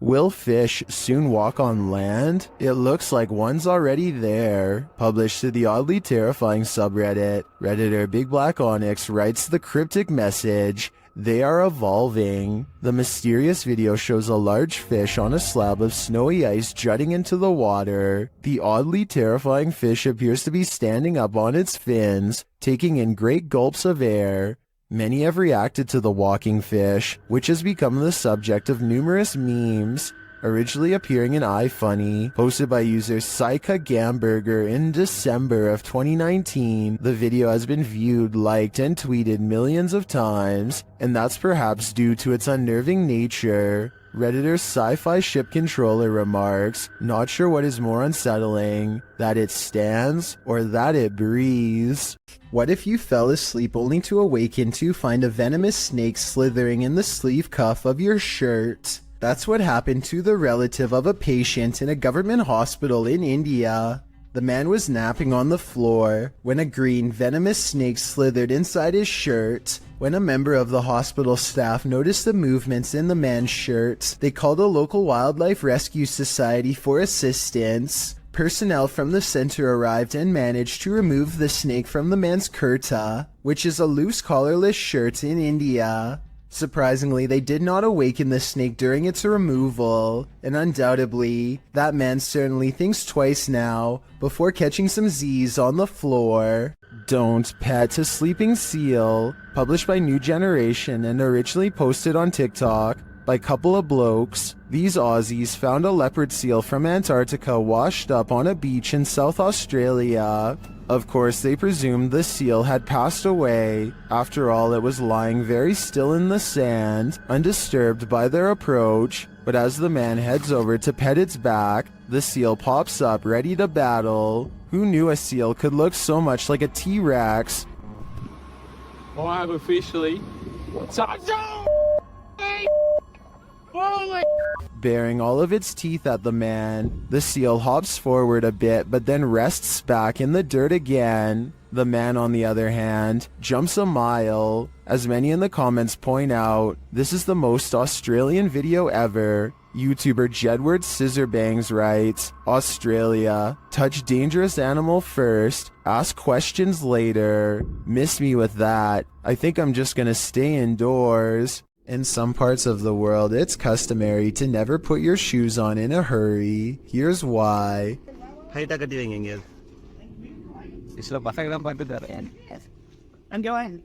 Will fish soon walk on land? It looks like one's already there. Published to the oddly terrifying subreddit, Redditor Big Black Onyx writes the cryptic message, "They are evolving." The mysterious video shows a large fish on a slab of snowy ice jutting into the water. The oddly terrifying fish appears to be standing up on its fins, taking in great gulps of air. Many have reacted to the walking fish, which has become the subject of numerous memes. Originally appearing in iFunny, posted by user Saika Gamburger in December of 2019, the video has been viewed, liked, and tweeted millions of times, and that's perhaps due to its unnerving nature. Redditor's sci-fi ship controller remarks, "Not sure what is more unsettling, that it stands or that it breathes." What if you fell asleep only to awaken to find a venomous snake slithering in the sleeve cuff of your shirt? That's what happened to the relative of a patient in a government hospital in India. The man was napping on the floor when a green venomous snake slithered inside his shirt. When a member of the hospital staff noticed the movements in the man's shirt, they called a local wildlife rescue society for assistance. Personnel from the center arrived and managed to remove the snake from the man's kurta, which is a loose collarless shirt in India. Surprisingly, they did not awaken the snake during its removal, and undoubtedly, that man certainly thinks twice now before catching some Z's on the floor. Don't pet a sleeping seal, published by New Generation and originally posted on TikTok by a couple of blokes. These Aussies found a leopard seal from Antarctica washed up on a beach in South Australia. Of course, they presumed the seal had passed away. After all, it was lying very still in the sand, undisturbed by their approach. But as the man heads over to pet its back, the seal pops up ready to battle. Who knew a seal could look so much like a T-Rex? I have officially... Baring all of its teeth at the man, the seal hops forward a bit but then rests back in the dirt again. The man, on the other hand, jumps a mile. As many in the comments point out, this is the most Australian video ever. YouTuber Jedward Scissorbangs writes, "Australia, touch dangerous animal first, ask questions later. Miss me with that. I think I'm just gonna stay indoors." In some parts of the world, it's customary to never put your shoes on in a hurry. Here's why. I'm going.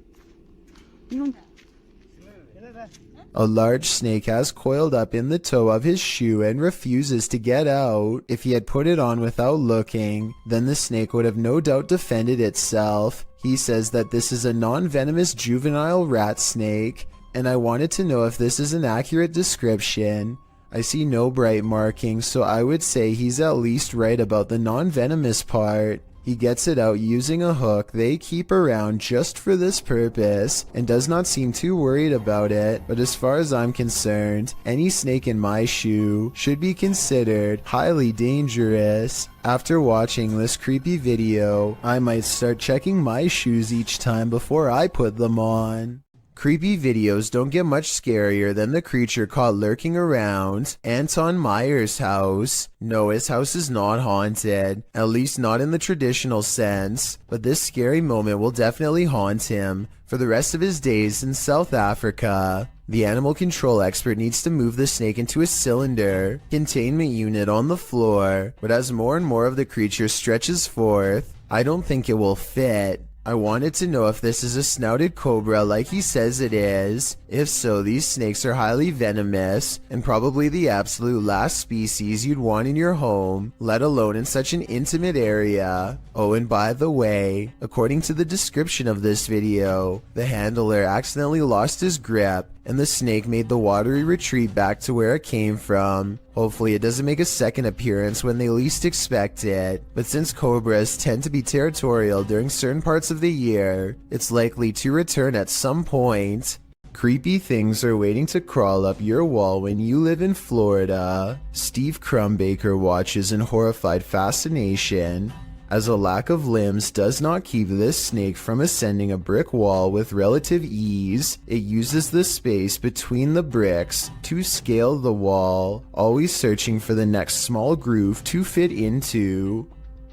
A large snake has coiled up in the toe of his shoe and refuses to get out. If he had put it on without looking, then the snake would have no doubt defended itself. He says that this is a non-venomous juvenile rat snake, and I wanted to know if this is an accurate description. I see no bright markings, so I would say he's at least right about the non-venomous part. He gets it out using a hook they keep around just for this purpose, and does not seem too worried about it. But as far as I'm concerned, any snake in my shoe should be considered highly dangerous. After watching this creepy video, I might start checking my shoes each time before I put them on. Creepy videos don't get much scarier than the creature caught lurking around Anton Meyer's house. No, his house is not haunted, at least not in the traditional sense, but this scary moment will definitely haunt him for the rest of his days in South Africa. The animal control expert needs to move the snake into a cylinder containment unit on the floor, but as more and more of the creature stretches forth, I don't think it will fit. I wanted to know if this is a snouted cobra like he says it is. If so, these snakes are highly venomous and probably the absolute last species you'd want in your home, let alone in such an intimate area. Oh, and by the way, according to the description of this video, the handler accidentally lost his grip and the snake made the watery retreat back to where it came from. Hopefully it doesn't make a second appearance when they least expect it, but since cobras tend to be territorial during certain parts of the year, it's likely to return at some point. Creepy things are waiting to crawl up your wall when you live in Florida. Steve Crumbaker watches in horrified fascination as a lack of limbs does not keep this snake from ascending a brick wall with relative ease. It uses the space between the bricks to scale the wall, always searching for the next small groove to fit into.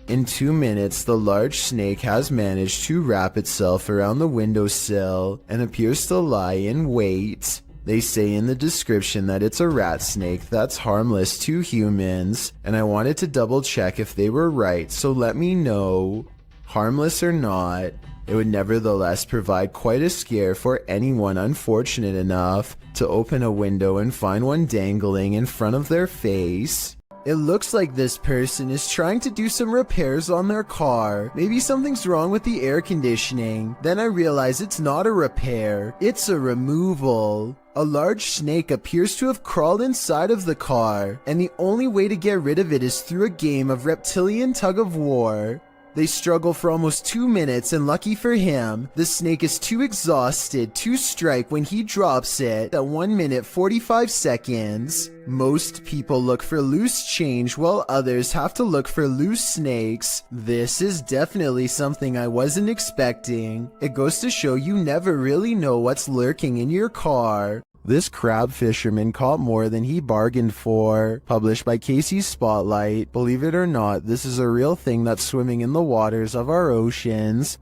In 2 minutes, the large snake has managed to wrap itself around the windowsill and appears to lie in wait. They say in the description that it's a rat snake that's harmless to humans, and I wanted to double check if they were right, so let me know. Harmless or not, it would nevertheless provide quite a scare for anyone unfortunate enough to open a window and find one dangling in front of their face. It looks like this person is trying to do some repairs on their car. Maybe something's wrong with the air conditioning. Then I realize it's not a repair, it's a removal. A large snake appears to have crawled inside of the car, and the only way to get rid of it is through a game of reptilian tug-of-war. They struggle for almost 2 minutes, and lucky for him, the snake is too exhausted to strike when he drops it at 1 minute 45 seconds. Most people look for loose change while others have to look for loose snakes. This is definitely something I wasn't expecting. It goes to show you never really know what's lurking in your car. This crab fisherman caught more than he bargained for. Published by Casey's Spotlight. Believe it or not, this is a real thing that's swimming in the waters of our oceans.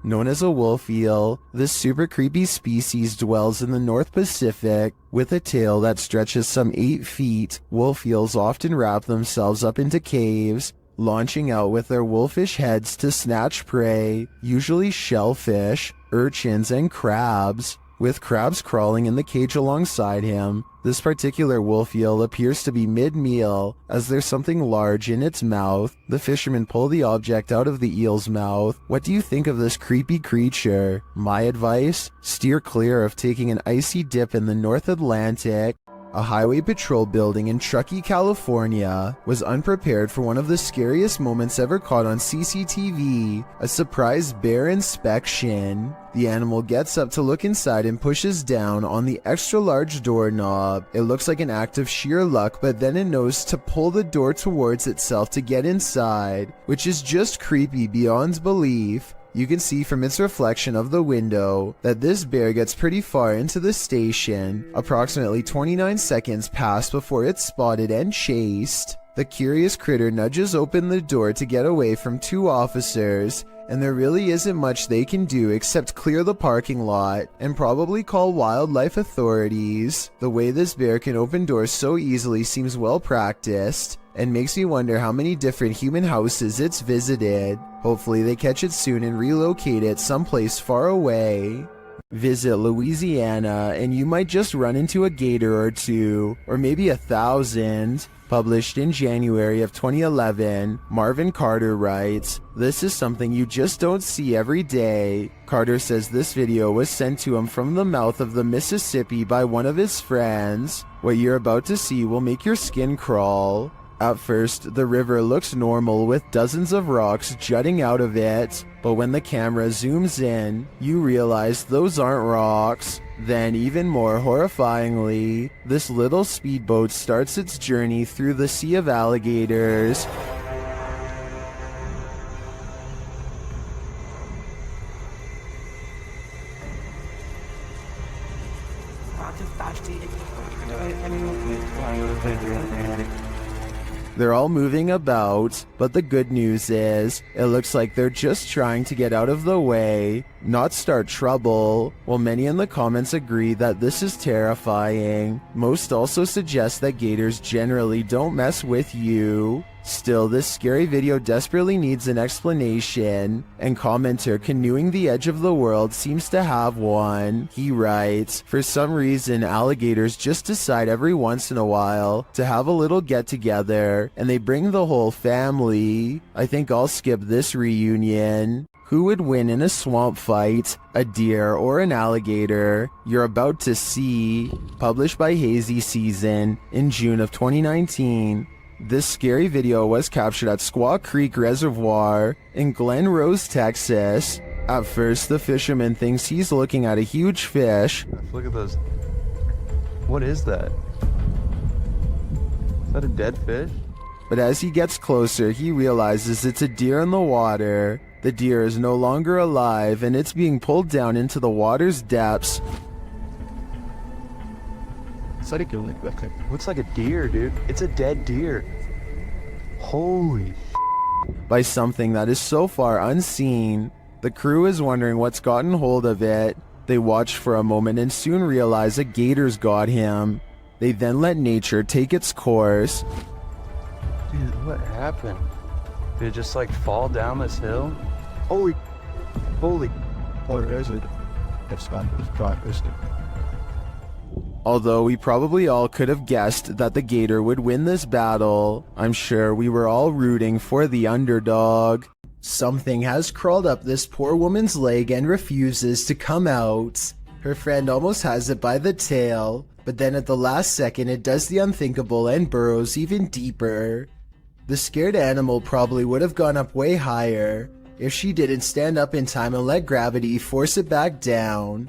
Known as a wolf eel, this super creepy species dwells in the North Pacific. With a tail that stretches some 8 feet, wolf eels often wrap themselves up into caves, launching out with their wolfish heads to snatch prey, usually shellfish, urchins, and crabs. With crabs crawling in the cage alongside him, this particular wolf eel appears to be mid-meal, as there's something large in its mouth. The fishermen pull the object out of the eel's mouth. What do you think of this creepy creature? My advice? Steer clear of taking an icy dip in the North Atlantic. A highway patrol building in Truckee, California, was unprepared for one of the scariest moments ever caught on CCTV, a surprise bear inspection. The animal gets up to look inside and pushes down on the extra large doorknob. It looks like an act of sheer luck, but then it knows to pull the door towards itself to get inside, which is just creepy beyond belief. You can see from its reflection of the window that this bear gets pretty far into the station. Approximately 29 seconds pass before it's spotted and chased. The curious critter nudges open the door to get away from 2 officers, and there really isn't much they can do except clear the parking lot and probably call wildlife authorities. The way this bear can open doors so easily seems well practiced, and makes me wonder how many different human houses it's visited. Hopefully they catch it soon and relocate it someplace far away. Visit Louisiana and you might just run into a gator or 2, or maybe 1,000. Published in January of 2011, Marvin Carter writes, "This is something you just don't see every day." Carter says this video was sent to him from the mouth of the Mississippi by one of his friends. What you're about to see will make your skin crawl. At first, the river looks normal with dozens of rocks jutting out of it, but when the camera zooms in, you realize those aren't rocks. Then, even more horrifyingly, this little speedboat starts its journey through the sea of alligators. They're all moving about, but the good news is, it looks like they're just trying to get out of the way, not start trouble. While many in the comments agree that this is terrifying, most also suggest that gators generally don't mess with you. Still, this scary video desperately needs an explanation, and commenter Canoeing the Edge of the World seems to have one. He writes, "For some reason, alligators just decide every once in a while to have a little get-together, and they bring the whole family. I think I'll skip this reunion." Who would win in a swamp fight, a deer or an alligator? You're about to see. Published by Hazy Season in June of 2019. This scary video was captured at Squaw Creek Reservoir in Glen Rose, Texas. At first, the fisherman thinks he's looking at a huge fish. Look at those. What is that? Is that a dead fish? But as he gets closer, he realizes it's a deer in the water. The deer is no longer alive, and it's being pulled down into the water's depths. Looks like a deer, dude. It's a dead deer. Holy By something that is so far unseen. The crew is wondering what's gotten hold of it. They watch for a moment and soon realize a gator's got him. They then let nature take its course. dude, what happened? Did it just like fall down this hill? Holy. What is it? It's not isn't it? Although we probably all could have guessed that the gator would win this battle, I'm sure we were all rooting for the underdog. Something has crawled up this poor woman's leg and refuses to come out. Her friend almost has it by the tail, but then at the last second it does the unthinkable and burrows even deeper. The scared animal probably would have gone up way higher if she didn't stand up in time and let gravity force it back down.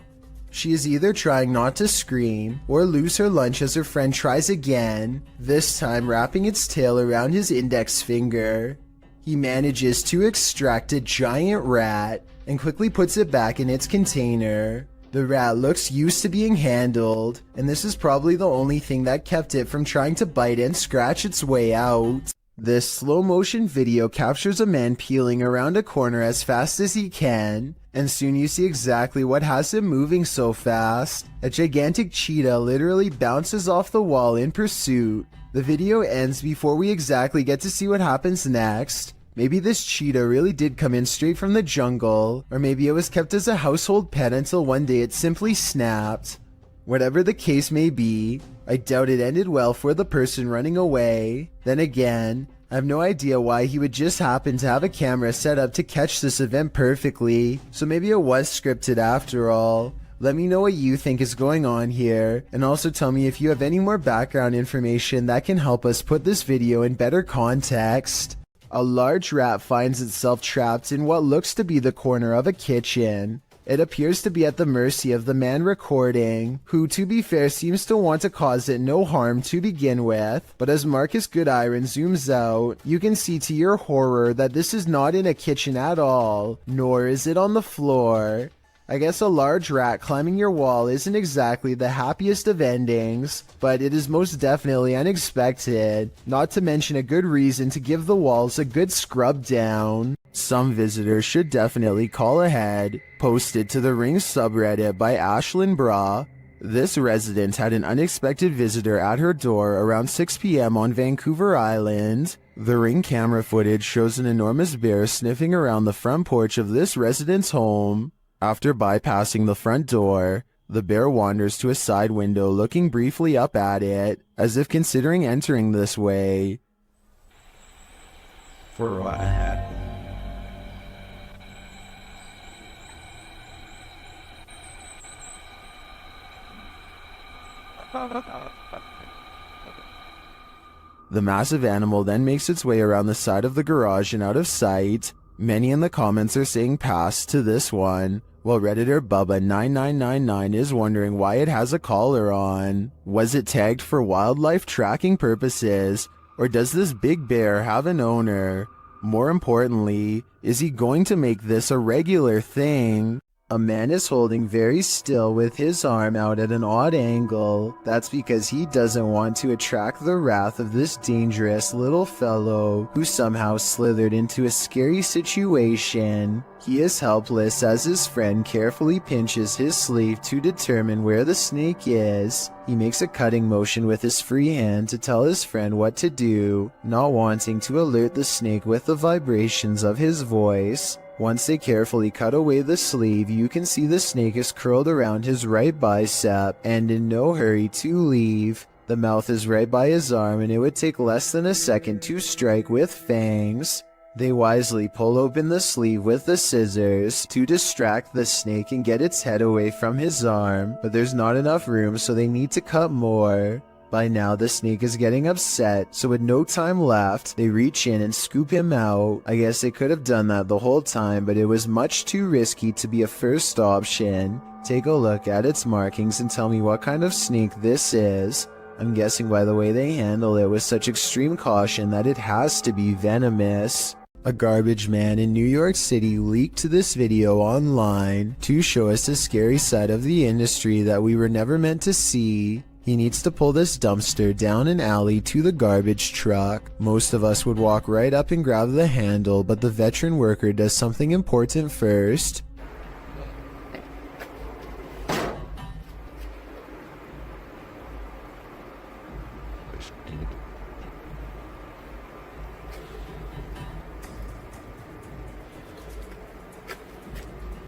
She is either trying not to scream or lose her lunch as her friend tries again, this time wrapping its tail around his index finger. He manages to extract a giant rat and quickly puts it back in its container. The rat looks used to being handled, and this is probably the only thing that kept it from trying to bite and scratch its way out. This slow motion video captures a man peeling around a corner as fast as he can, and soon you see exactly what has him moving so fast. A gigantic cheetah literally bounces off the wall in pursuit. The video ends before we exactly get to see what happens next. Maybe this cheetah really did come in straight from the jungle, or maybe it was kept as a household pet until one day it simply snapped. Whatever the case may be, I doubt it ended well for the person running away. Then again, I have no idea why he would just happen to have a camera set up to catch this event perfectly, so maybe it was scripted after all. Let me know what you think is going on here, and also tell me if you have any more background information that can help us put this video in better context. A large rat finds itself trapped in what looks to be the corner of a kitchen. It appears to be at the mercy of the man recording, who to be fair seems to want to cause it no harm to begin with, but as Marcus Goodiron zooms out, you can see to your horror that this is not in a kitchen at all, nor is it on the floor. I guess a large rat climbing your wall isn't exactly the happiest of endings, but it is most definitely unexpected, not to mention a good reason to give the walls a good scrub down. Some visitors should definitely call ahead. Posted to the Ring subreddit by Ashlyn Bra. This resident had an unexpected visitor at her door around 6 p.m. on Vancouver Island. The Ring camera footage shows an enormous bear sniffing around the front porch of this resident's home. After bypassing the front door, the bear wanders to a side window looking briefly up at it, as if considering entering this way. For what happened? The massive animal then makes its way around the side of the garage and out of sight. Many in the comments are saying pass to this one, while Redditor Bubba9999 is wondering why it has a collar on. Was it tagged for wildlife tracking purposes, or does this big bear have an owner? More importantly, is he going to make this a regular thing? A man is holding very still with his arm out at an odd angle. That's because he doesn't want to attract the wrath of this dangerous little fellow who somehow slithered into a scary situation. He is helpless as his friend carefully pinches his sleeve to determine where the snake is. He makes a cutting motion with his free hand to tell his friend what to do, not wanting to alert the snake with the vibrations of his voice. Once they carefully cut away the sleeve, you can see the snake is curled around his right bicep and in no hurry to leave. The mouth is right by his arm and it would take less than a second to strike with fangs. They wisely pull open the sleeve with the scissors to distract the snake and get its head away from his arm, but there's not enough room so they need to cut more. By now, the snake is getting upset, so with no time left, they reach in and scoop him out. I guess they could have done that the whole time, but it was much too risky to be a first option. Take a look at its markings and tell me what kind of snake this is. I'm guessing by the way they handle it with such extreme caution that it has to be venomous. A garbage man in New York City leaked this video online to show us a scary side of the industry that we were never meant to see. He needs to pull this dumpster down an alley to the garbage truck. Most of us would walk right up and grab the handle, but the veteran worker does something important first.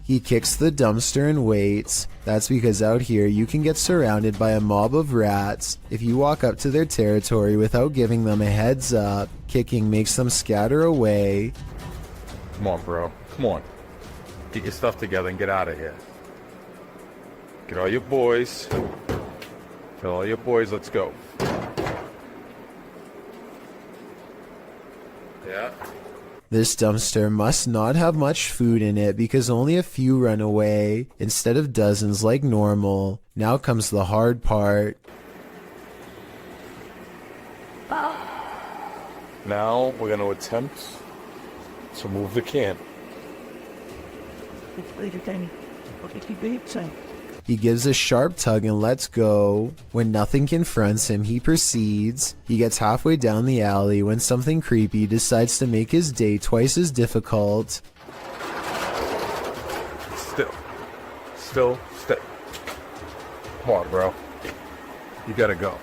He kicks the dumpster and waits. That's because out here you can get surrounded by a mob of rats. If you walk up to their territory without giving them a heads up, kicking makes them scatter away. Come on, bro. Come on. Get your stuff together and get out of here. Get all your boys. Tell all your boys, let's go. Yeah. This dumpster must not have much food in it because only a few run away, instead of dozens like normal. Now comes the hard part. Now we're going to attempt to move the can. He gives a sharp tug and lets go. When nothing confronts him, he proceeds. He gets halfway down the alley when something creepy decides to make his day twice as difficult. Still. Still. Come on, bro. You gotta go.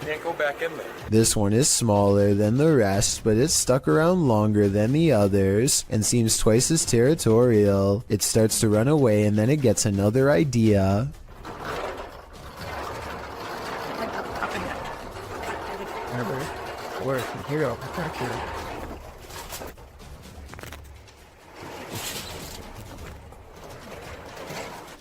Can't go back in there. This one is smaller than the rest, but it's stuck around longer than the others and seems twice as territorial. It starts to run away and then it gets another idea. Where? Here you go.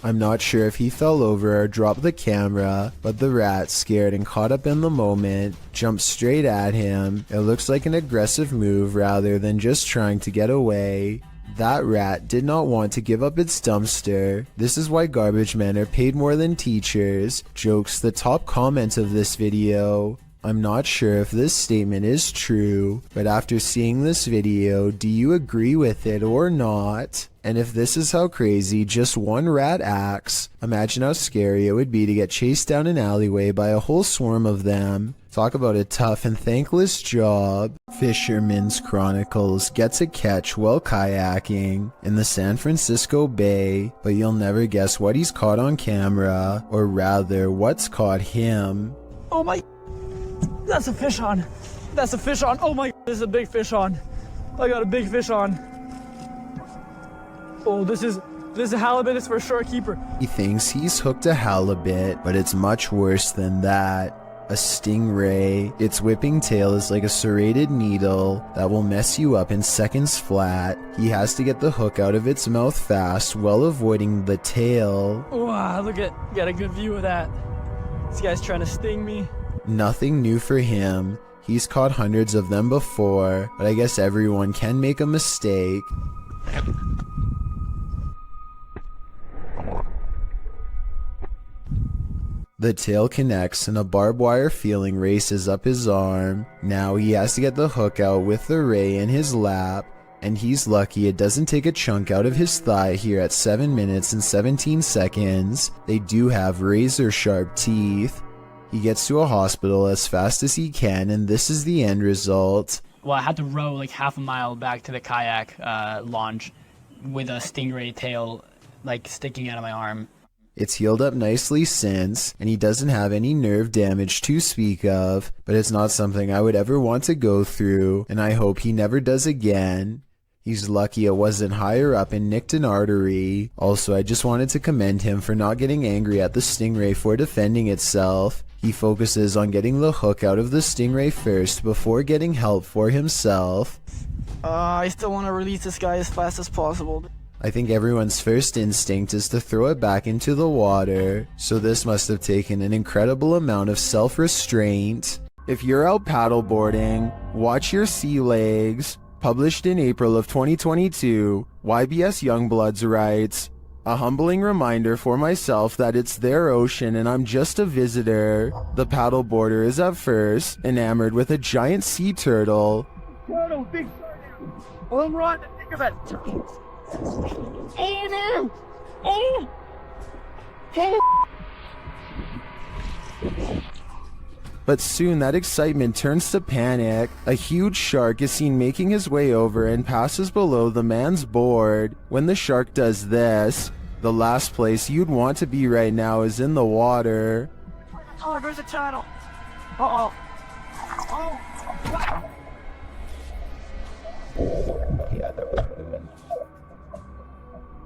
I'm not sure if he fell over or dropped the camera, but the rat, scared and caught up in the moment, jumped straight at him. It looks like an aggressive move rather than just trying to get away. That rat did not want to give up its dumpster. This is why garbage men are paid more than teachers. Jokes the top comment of this video. I'm not sure if this statement is true, but after seeing this video, do you agree with it or not? And if this is how crazy just one rat acts, imagine how scary it would be to get chased down an alleyway by a whole swarm of them. Talk about a tough and thankless job. Fisherman's Chronicles gets a catch while kayaking in the San Francisco Bay, but you'll never guess what he's caught on camera, or rather, what's caught him. Oh my, that's a fish on. That's a fish on. Oh my, there's a big fish on. I got a big fish on. Oh, this is a halibut. It's for a shore keeper. He thinks he's hooked a halibut, but it's much worse than that. A stingray. Its whipping tail is like a serrated needle that will mess you up in seconds flat. He has to get the hook out of its mouth fast while avoiding the tail. Wow, look at, got a good view of that. This guy's trying to sting me. Nothing new for him. He's caught hundreds of them before, but I guess everyone can make a mistake. The tail connects and a barbed wire feeling races up his arm. Now he has to get the hook out with the ray in his lap, and he's lucky it doesn't take a chunk out of his thigh here at 7 minutes and 17 seconds. They do have razor sharp teeth. He gets to a hospital as fast as he can, and this is the end result. Well, I had to row like half a mile back to the kayak launch with a stingray tail like sticking out of my arm. It's healed up nicely since, and he doesn't have any nerve damage to speak of, but it's not something I would ever want to go through, and I hope he never does again. He's lucky it wasn't higher up and nicked an artery. Also, I just wanted to commend him for not getting angry at the stingray for defending itself. He focuses on getting the hook out of the stingray first before getting help for himself. I still want to release this guy as fast as possible. I think everyone's first instinct is to throw it back into the water, so this must have taken an incredible amount of self-restraint. If you're out paddleboarding, watch your sea legs. Published in April of 2022, YBS Youngbloods writes, A humbling reminder for myself that it's their ocean and I'm just a visitor. The paddleboarder is at first enamored with a giant sea turtle. Turtle, big turtle. All right, think of it. Oh no! Oh! Oh! But soon that excitement turns to panic. A huge shark is seen making his way over and passes below the man's board. When the shark does this, the last place you'd want to be right now is in the water. Oh, there's a turtle. Uh-oh. Oh!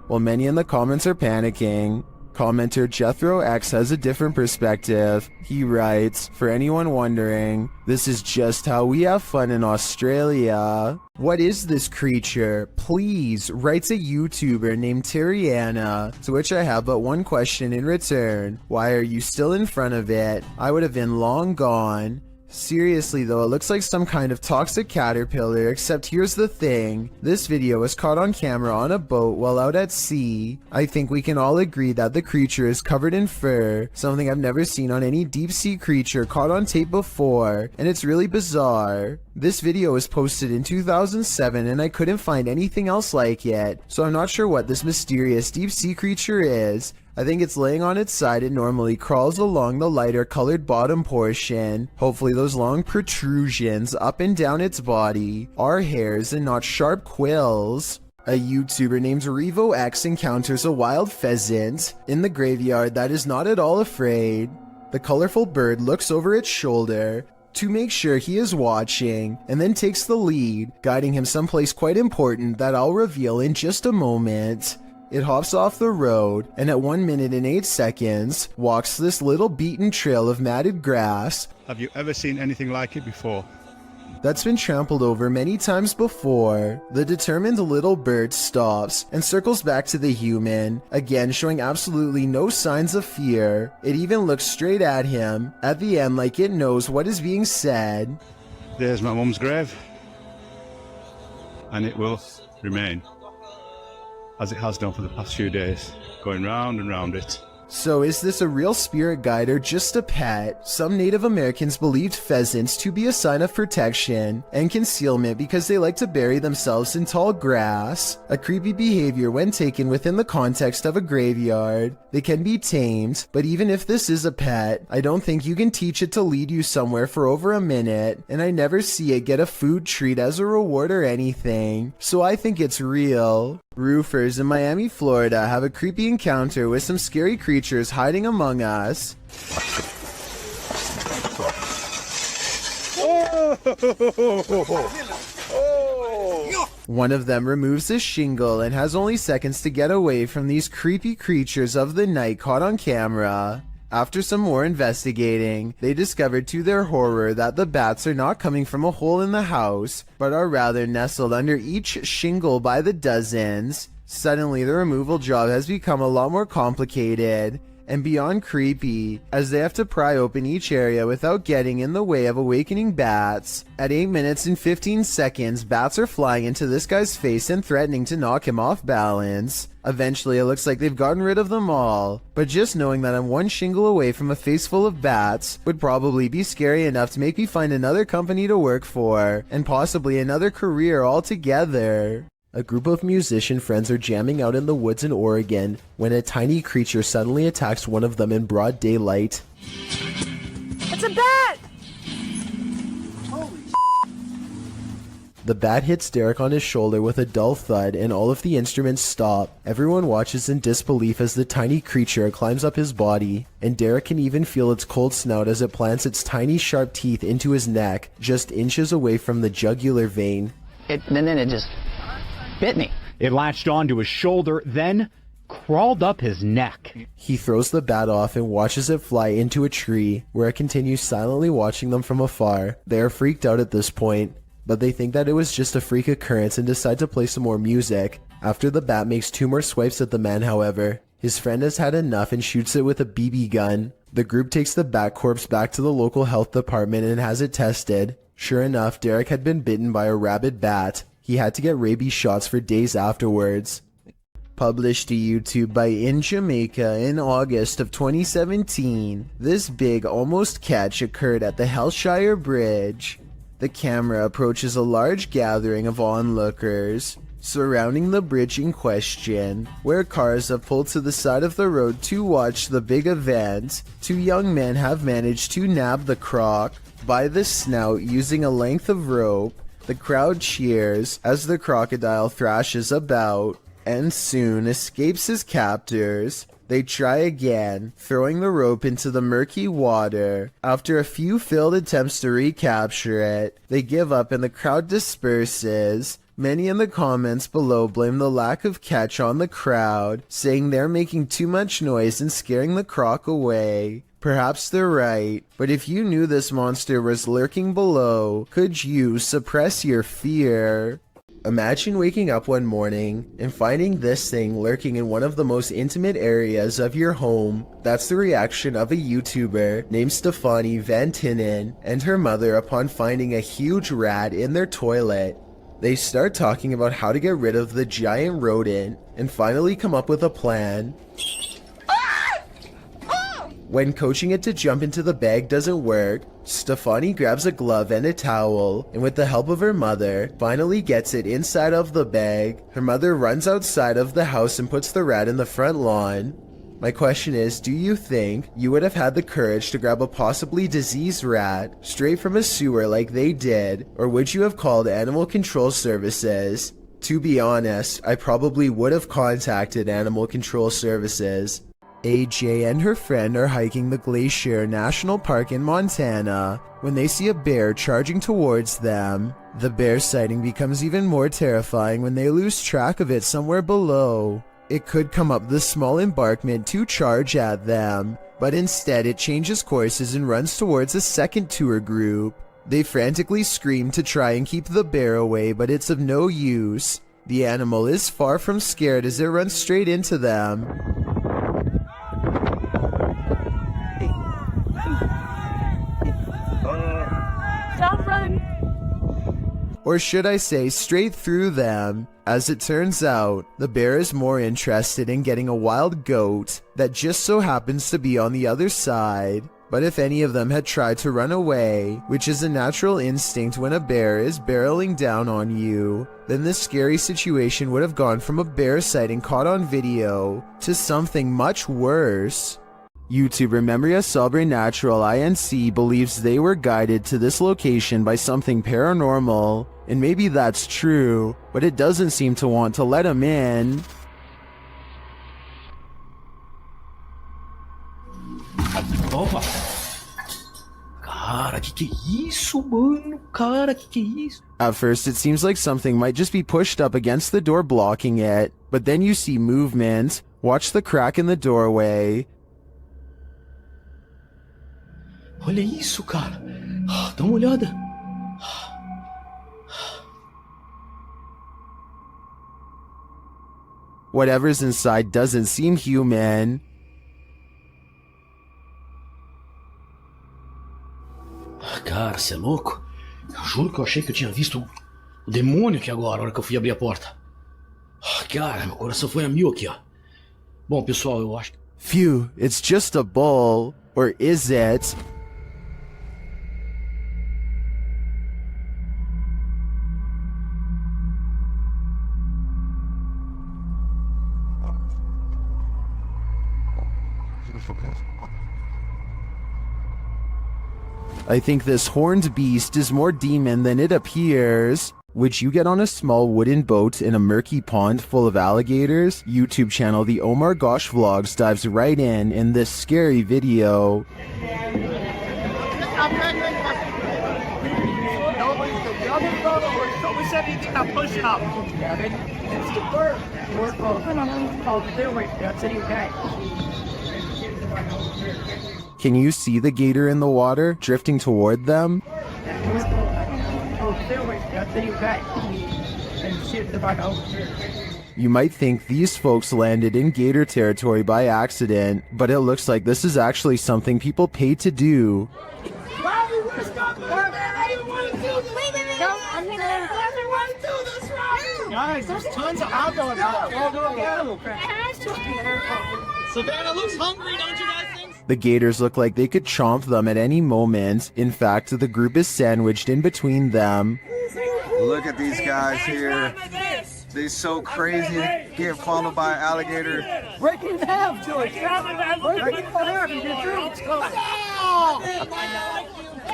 While many in the comments are panicking, commenter Jethro X has a different perspective. He writes, for anyone wondering, this is just how we have fun in Australia. What is this creature? Please, writes a YouTuber named Terriana, to which I have but one question in return. Why are you still in front of it? I would have been long gone. Seriously though, it looks like some kind of toxic caterpillar, except here's the thing. This video was caught on camera on a boat while out at sea. I think we can all agree that the creature is covered in fur, something I've never seen on any deep sea creature caught on tape before, and it's really bizarre. This video was posted in 2007 and I couldn't find anything else like it, so I'm not sure what this mysterious deep sea creature is. I think it's laying on its side and normally crawls along the lighter colored bottom portion. Hopefully those long protrusions up and down its body are hairs and not sharp quills. A YouTuber named RevoX encounters a wild pheasant in the graveyard that is not at all afraid. The colorful bird looks over its shoulder to make sure he is watching, and then takes the lead, guiding him someplace quite important that I'll reveal in just a moment. It hops off the road, and at 1 minute and 8 seconds, walks this little beaten trail of matted grass. Have you ever seen anything like it before? That's been trampled over many times before. The determined little bird stops and circles back to the human, again showing absolutely no signs of fear. It even looks straight at him, at the end like it knows what is being said. There's my mum's grave, and it will remain, as it has done for the past few days, going round and round it. So is this a real spirit guide or just a pet? Some Native Americans believed pheasants to be a sign of protection and concealment because they like to bury themselves in tall grass. A creepy behavior when taken within the context of a graveyard. They can be tamed, but even if this is a pet, I don't think you can teach it to lead you somewhere for over a minute, and I never see it get a food treat as a reward or anything, so I think it's real. Roofers in Miami, Florida have a creepy encounter with some scary creatures hiding among us. One of them removes his shingle and has only seconds to get away from these creepy creatures of the night caught on camera. After some more investigating, they discovered to their horror that the bats are not coming from a hole in the house, but are rather nestled under each shingle by the dozens. Suddenly, the removal job has become a lot more complicated and beyond creepy, as they have to pry open each area without getting in the way of awakening bats. At 8 minutes and 15 seconds, bats are flying into this guy's face and threatening to knock him off balance. Eventually, it looks like they've gotten rid of them all, but just knowing that I'm one shingle away from a face full of bats would probably be scary enough to make me find another company to work for, and possibly another career altogether. A group of musician friends are jamming out in the woods in Oregon when a tiny creature suddenly attacks one of them in broad daylight. It's a bat! The bat hits Derek on his shoulder with a dull thud and all of the instruments stop. Everyone watches in disbelief as the tiny creature climbs up his body, and Derek can even feel its cold snout as it plants its tiny sharp teeth into his neck, just inches away from the jugular vein. And then it just bit me. It latched onto his shoulder, then crawled up his neck. He throws the bat off and watches it fly into a tree, where it continues silently watching them from afar. They are freaked out at this point, but they think that it was just a freak occurrence and decide to play some more music. After the bat makes 2 more swipes at the man, however, his friend has had enough and shoots it with a BB gun. The group takes the bat corpse back to the local health department and has it tested. Sure enough, Derek had been bitten by a rabid bat. He had to get rabies shots for days afterwards. Published to YouTube by In Jamaica in August of 2017, this big almost catch occurred at the Hellshire Bridge. The camera approaches a large gathering of onlookers surrounding the bridge in question, where cars have pulled to the side of the road to watch the big event. Two young men have managed to nab the croc by the snout using a length of rope. The crowd cheers as the crocodile thrashes about and soon escapes his captors. They try again, throwing the rope into the murky water. After a few failed attempts to recapture it, they give up and the crowd disperses. Many in the comments below blame the lack of catch on the crowd, saying they're making too much noise and scaring the croc away. Perhaps they're right, but if you knew this monster was lurking below, could you suppress your fear? Imagine waking up one morning and finding this thing lurking in one of the most intimate areas of your home. That's the reaction of a YouTuber named Stephanie Van Tinnen and her mother upon finding a huge rat in their toilet. They start talking about how to get rid of the giant rodent and finally come up with a plan. When coaching it to jump into the bag doesn't work, Stephanie grabs a glove and a towel, and with the help of her mother, finally gets it inside of the bag. Her mother runs outside of the house and puts the rat in the front lawn. My question is, do you think you would have had the courage to grab a possibly diseased rat straight from a sewer like they did, or would you have called Animal Control Services? To be honest, I probably would have contacted Animal Control Services. AJ and her friend are hiking the Glacier National Park in Montana when they see a bear charging towards them. The bear sighting becomes even more terrifying when they lose track of it somewhere below. It could come up the small embankment to charge at them, but instead it changes courses and runs towards a second tour group. They frantically scream to try and keep the bear away, but it's of no use. The animal is far from scared as it runs straight into them. Stop running! Or should I say straight through them. As it turns out, the bear is more interested in getting a wild goat that just so happens to be on the other side. But if any of them had tried to run away, which is a natural instinct when a bear is barreling down on you, then this scary situation would have gone from a bear sighting caught on video to something much worse. YouTuber Memoria Sobrenatural INC believes they were guided to this location by something paranormal, and maybe that's true, but it doesn't seem to want to let him in. Opa! Cara, que é isso, mano? Cara, que é isso? At first it seems like something might just be pushed up against the door blocking it, but then you see movement. Watch the crack in the doorway. Olha isso, cara. Dá uma olhada. Whatever's inside doesn't seem human. Cara, você é louco? Eu juro que eu achei que eu tinha visto o demônio aqui agora, na hora que eu fui abrir a porta. Cara, meu coração foi a mil aqui, ó. Bom, pessoal, eu acho que... Phew, it's just a bull. Or is it? I think this horned beast is more demon than it appears. Would you get on a small wooden boat in a murky pond full of alligators? YouTube channel The Omar Gosh Vlogs dives right in this scary video. Can you see the gator in the water, drifting toward them? You might think these folks landed in gator territory by accident, but it looks like this is actually something people pay to do. Guys, there's tons of hot dogs out. Go get them. Savannah looks hungry, don't you guys think? The gators look like they could chomp them at any moment. In fact, the group is sandwiched in between them. Look at these guys here. They're so crazy. Getting followed by an alligator. Break it in half, George. Break it in half and get through. Oh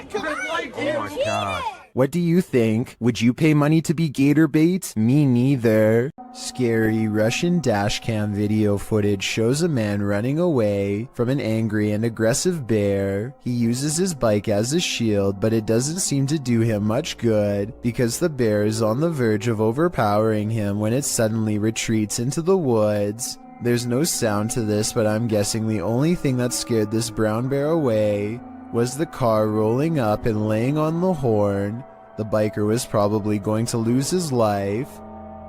my god. What do you think? Would you pay money to be gator bait? Me neither. Scary Russian dashcam video footage shows a man running away from an angry and aggressive bear. He uses his bike as a shield, but it doesn't seem to do him much good because the bear is on the verge of overpowering him when it suddenly retreats into the woods. There's no sound to this, but I'm guessing the only thing that scared this brown bear away was the car rolling up and laying on the horn. The biker was probably going to lose his life.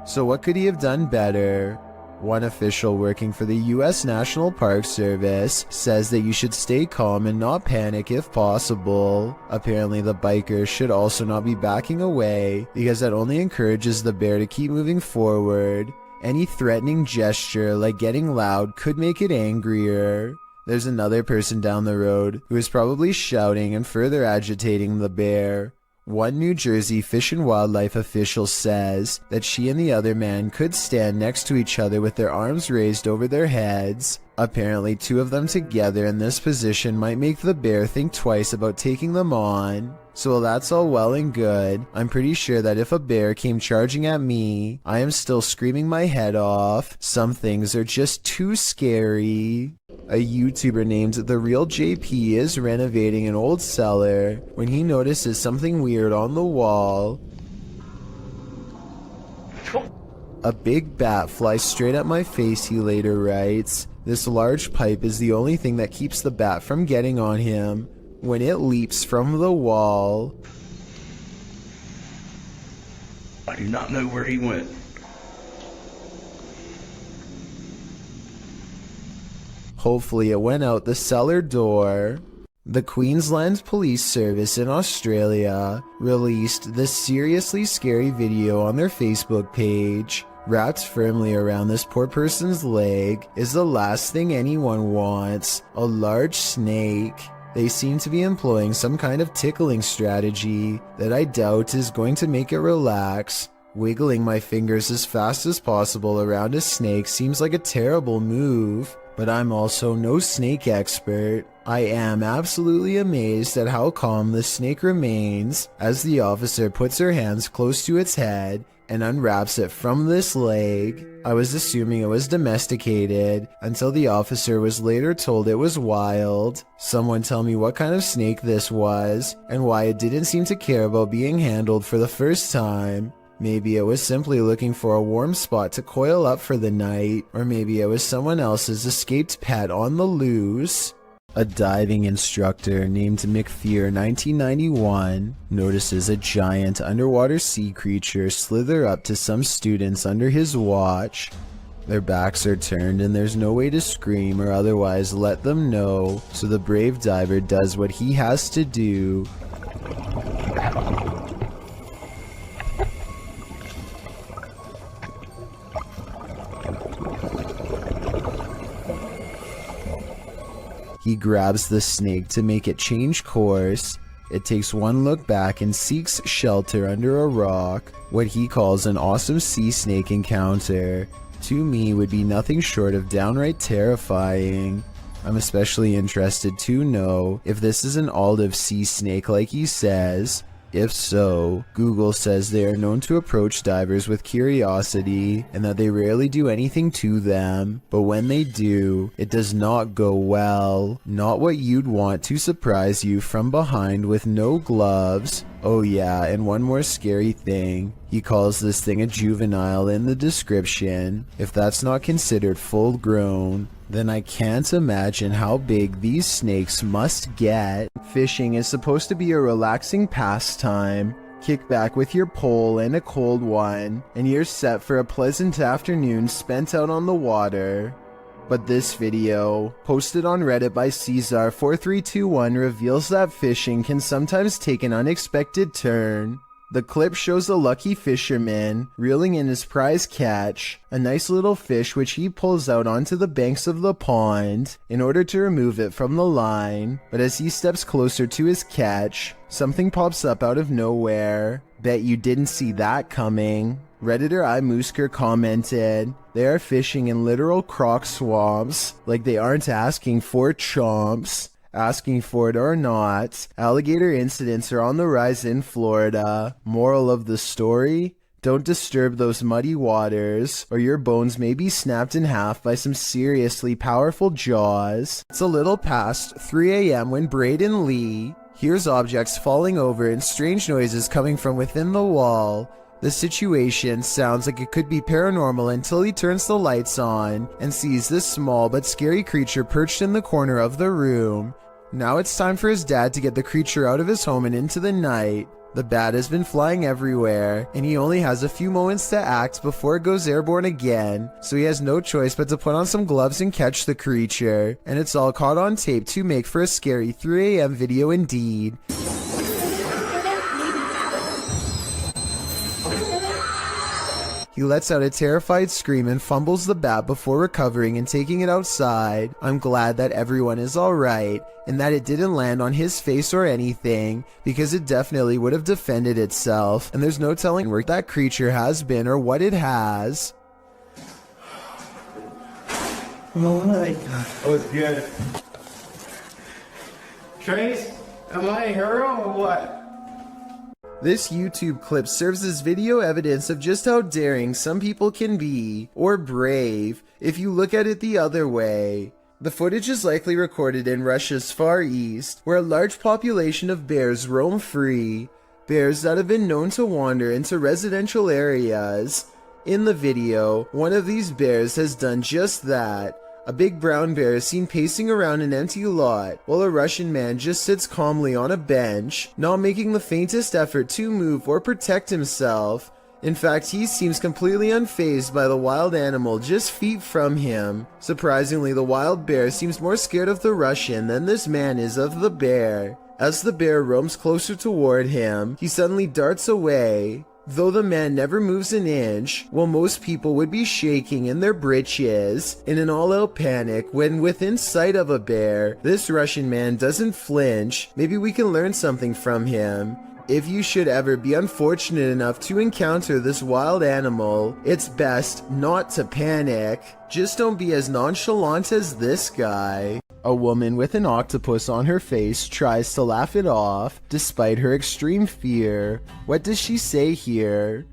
So what could he have done better? One official working for the US National Park Service says that you should stay calm and not panic if possible. Apparently the biker should also not be backing away because that only encourages the bear to keep moving forward. Any threatening gesture like getting loud could make it angrier. There's another person down the road who is probably shouting and further agitating the bear. One New Jersey Fish and Wildlife official says that she and the other man could stand next to each other with their arms raised over their heads. Apparently, two of them together in this position might make the bear think twice about taking them on. So while that's all well and good, I'm pretty sure that if a bear came charging at me, I am still screaming my head off. Some things are just too scary. A YouTuber named The Real JP is renovating an old cellar when he notices something weird on the wall. A big bat flies straight at my face, he later writes. This large pipe is the only thing that keeps the bat from getting on him when it leaps from the wall. I do not know where he went. Hopefully it went out the cellar door. The Queensland Police Service in Australia released this seriously scary video on their Facebook page. Wrapped firmly around this poor person's leg is the last thing anyone wants, a large snake. They seem to be employing some kind of tickling strategy that I doubt is going to make it relax. Wiggling my fingers as fast as possible around a snake seems like a terrible move, but I'm also no snake expert. I am absolutely amazed at how calm the snake remains as the officer puts her hands close to its head and unwraps it from this leg. I was assuming it was domesticated until the officer was later told it was wild. Someone tell me what kind of snake this was and why it didn't seem to care about being handled for the first time. Maybe it was simply looking for a warm spot to coil up for the night, or maybe it was someone else's escaped pet on the loose. A diving instructor named McFear 1991 notices a giant underwater sea creature slither up to some students under his watch. Their backs are turned and there's no way to scream or otherwise let them know, so the brave diver does what he has to do. He grabs the snake to make it change course. It takes one look back and seeks shelter under a rock. What he calls an awesome sea snake encounter, to me would be nothing short of downright terrifying. I'm especially interested to know if this is an olive sea snake like he says. If so, Google says they are known to approach divers with curiosity and that they rarely do anything to them, but when they do, it does not go well. Not what you'd want to surprise you from behind with no gloves. Oh yeah, and one more scary thing. He calls this thing a juvenile in the description. If that's not considered full grown, then I can't imagine how big these snakes must get. Fishing is supposed to be a relaxing pastime. Kick back with your pole and a cold one, and you're set for a pleasant afternoon spent out on the water. But this video, posted on Reddit by Caesar4321, reveals that fishing can sometimes take an unexpected turn. The clip shows a lucky fisherman reeling in his prize catch, a nice little fish which he pulls out onto the banks of the pond in order to remove it from the line. But as he steps closer to his catch, something pops up out of nowhere. Bet you didn't see that coming. Redditor iMoosker commented, "They are fishing in literal croc swamps, like they aren't asking for chomps." Asking for it or not, alligator incidents are on the rise in Florida. Moral of the story? Don't disturb those muddy waters, or your bones may be snapped in half by some seriously powerful jaws. It's a little past 3 a.m. when Braden Lee hears objects falling over and strange noises coming from within the wall. The situation sounds like it could be paranormal until he turns the lights on and sees this small but scary creature perched in the corner of the room. Now it's time for his dad to get the creature out of his home and into the night. The bat has been flying everywhere, and he only has a few moments to act before it goes airborne again, so he has no choice but to put on some gloves and catch the creature, and it's all caught on tape to make for a scary 3 a.m. video indeed. He lets out a terrified scream and fumbles the bat before recovering and taking it outside. I'm glad that everyone is alright, and that it didn't land on his face or anything, because it definitely would have defended itself, and there's no telling where that creature has been or what it has. Oh my god. Oh, it's good. Trace, am I a hero or what? This YouTube clip serves as video evidence of just how daring some people can be, or brave, if you look at it the other way. The footage is likely recorded in Russia's Far East, where a large population of bears roam free, bears that have been known to wander into residential areas. In the video, one of these bears has done just that. A big brown bear is seen pacing around an empty lot, while a Russian man just sits calmly on a bench, not making the faintest effort to move or protect himself. In fact, he seems completely unfazed by the wild animal just feet from him. Surprisingly, the wild bear seems more scared of the Russian than this man is of the bear. As the bear roams closer toward him, he suddenly darts away. Though the man never moves an inch, while most people would be shaking in their britches in an all-out panic when within sight of a bear, this Russian man doesn't flinch. Maybe we can learn something from him. If you should ever be unfortunate enough to encounter this wild animal, it's best not to panic. Just don't be as nonchalant as this guy. A woman with an octopus on her face tries to laugh it off, despite her extreme fear. What does she say here?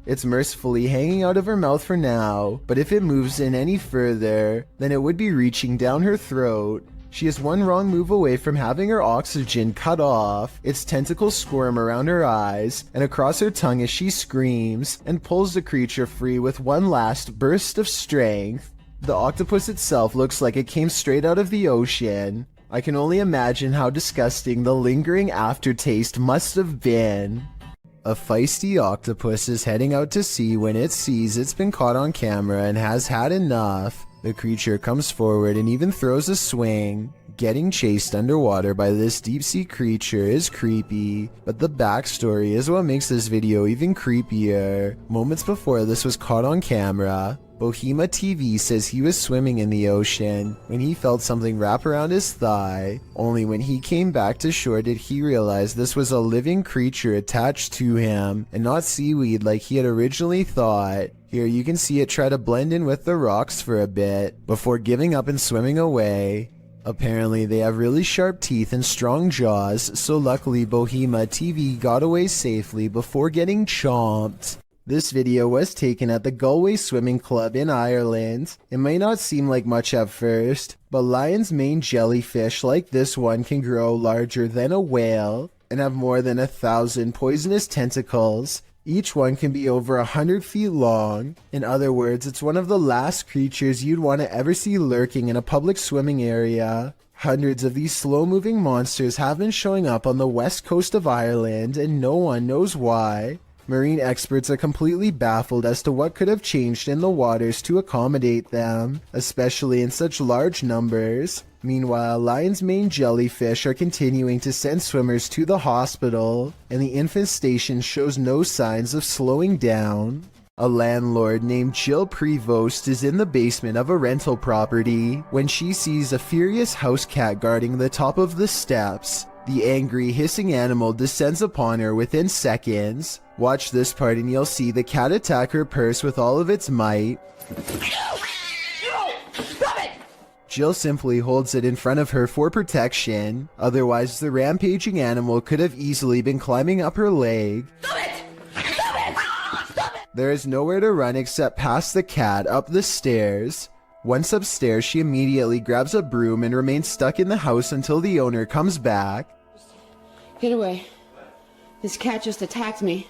It's mercifully hanging out of her mouth for now, but if it moves in any further, then it would be reaching down her throat. She is one wrong move away from having her oxygen cut off. Its tentacles squirm around her eyes and across her tongue as she screams and pulls the creature free with one last burst of strength. The octopus itself looks like it came straight out of the ocean. I can only imagine how disgusting the lingering aftertaste must have been. A feisty octopus is heading out to sea when it sees it's been caught on camera and has had enough. The creature comes forward and even throws a swing. Getting chased underwater by this deep-sea creature is creepy, but the backstory is what makes this video even creepier. Moments before this was caught on camera, Bohema TV says he was swimming in the ocean when he felt something wrap around his thigh. Only when he came back to shore did he realize this was a living creature attached to him and not seaweed like he had originally thought. Here you can see it try to blend in with the rocks for a bit before giving up and swimming away. Apparently they have really sharp teeth and strong jaws, so luckily Bohema TV got away safely before getting chomped. This video was taken at the Galway Swimming Club in Ireland. It may not seem like much at first, but lion's mane jellyfish like this one can grow larger than a whale and have more than 1,000 poisonous tentacles. Each one can be over 100 feet long. In other words, it's one of the last creatures you'd want to ever see lurking in a public swimming area. Hundreds of these slow-moving monsters have been showing up on the west coast of Ireland, and no one knows why. Marine experts are completely baffled as to what could have changed in the waters to accommodate them, especially in such large numbers. Meanwhile, lion's mane jellyfish are continuing to send swimmers to the hospital, and the infestation shows no signs of slowing down. A landlord named Jill Prevost is in the basement of a rental property when she sees a furious house cat guarding the top of the steps. The angry, hissing animal descends upon her within seconds. Watch this part and you'll see the cat attack her purse with all of its might. Jill simply holds it in front of her for protection, otherwise the rampaging animal could have easily been climbing up her leg. There is nowhere to run except past the cat up the stairs. Once upstairs, she immediately grabs a broom and remains stuck in the house until the owner comes back. Get away. This cat just attacked me.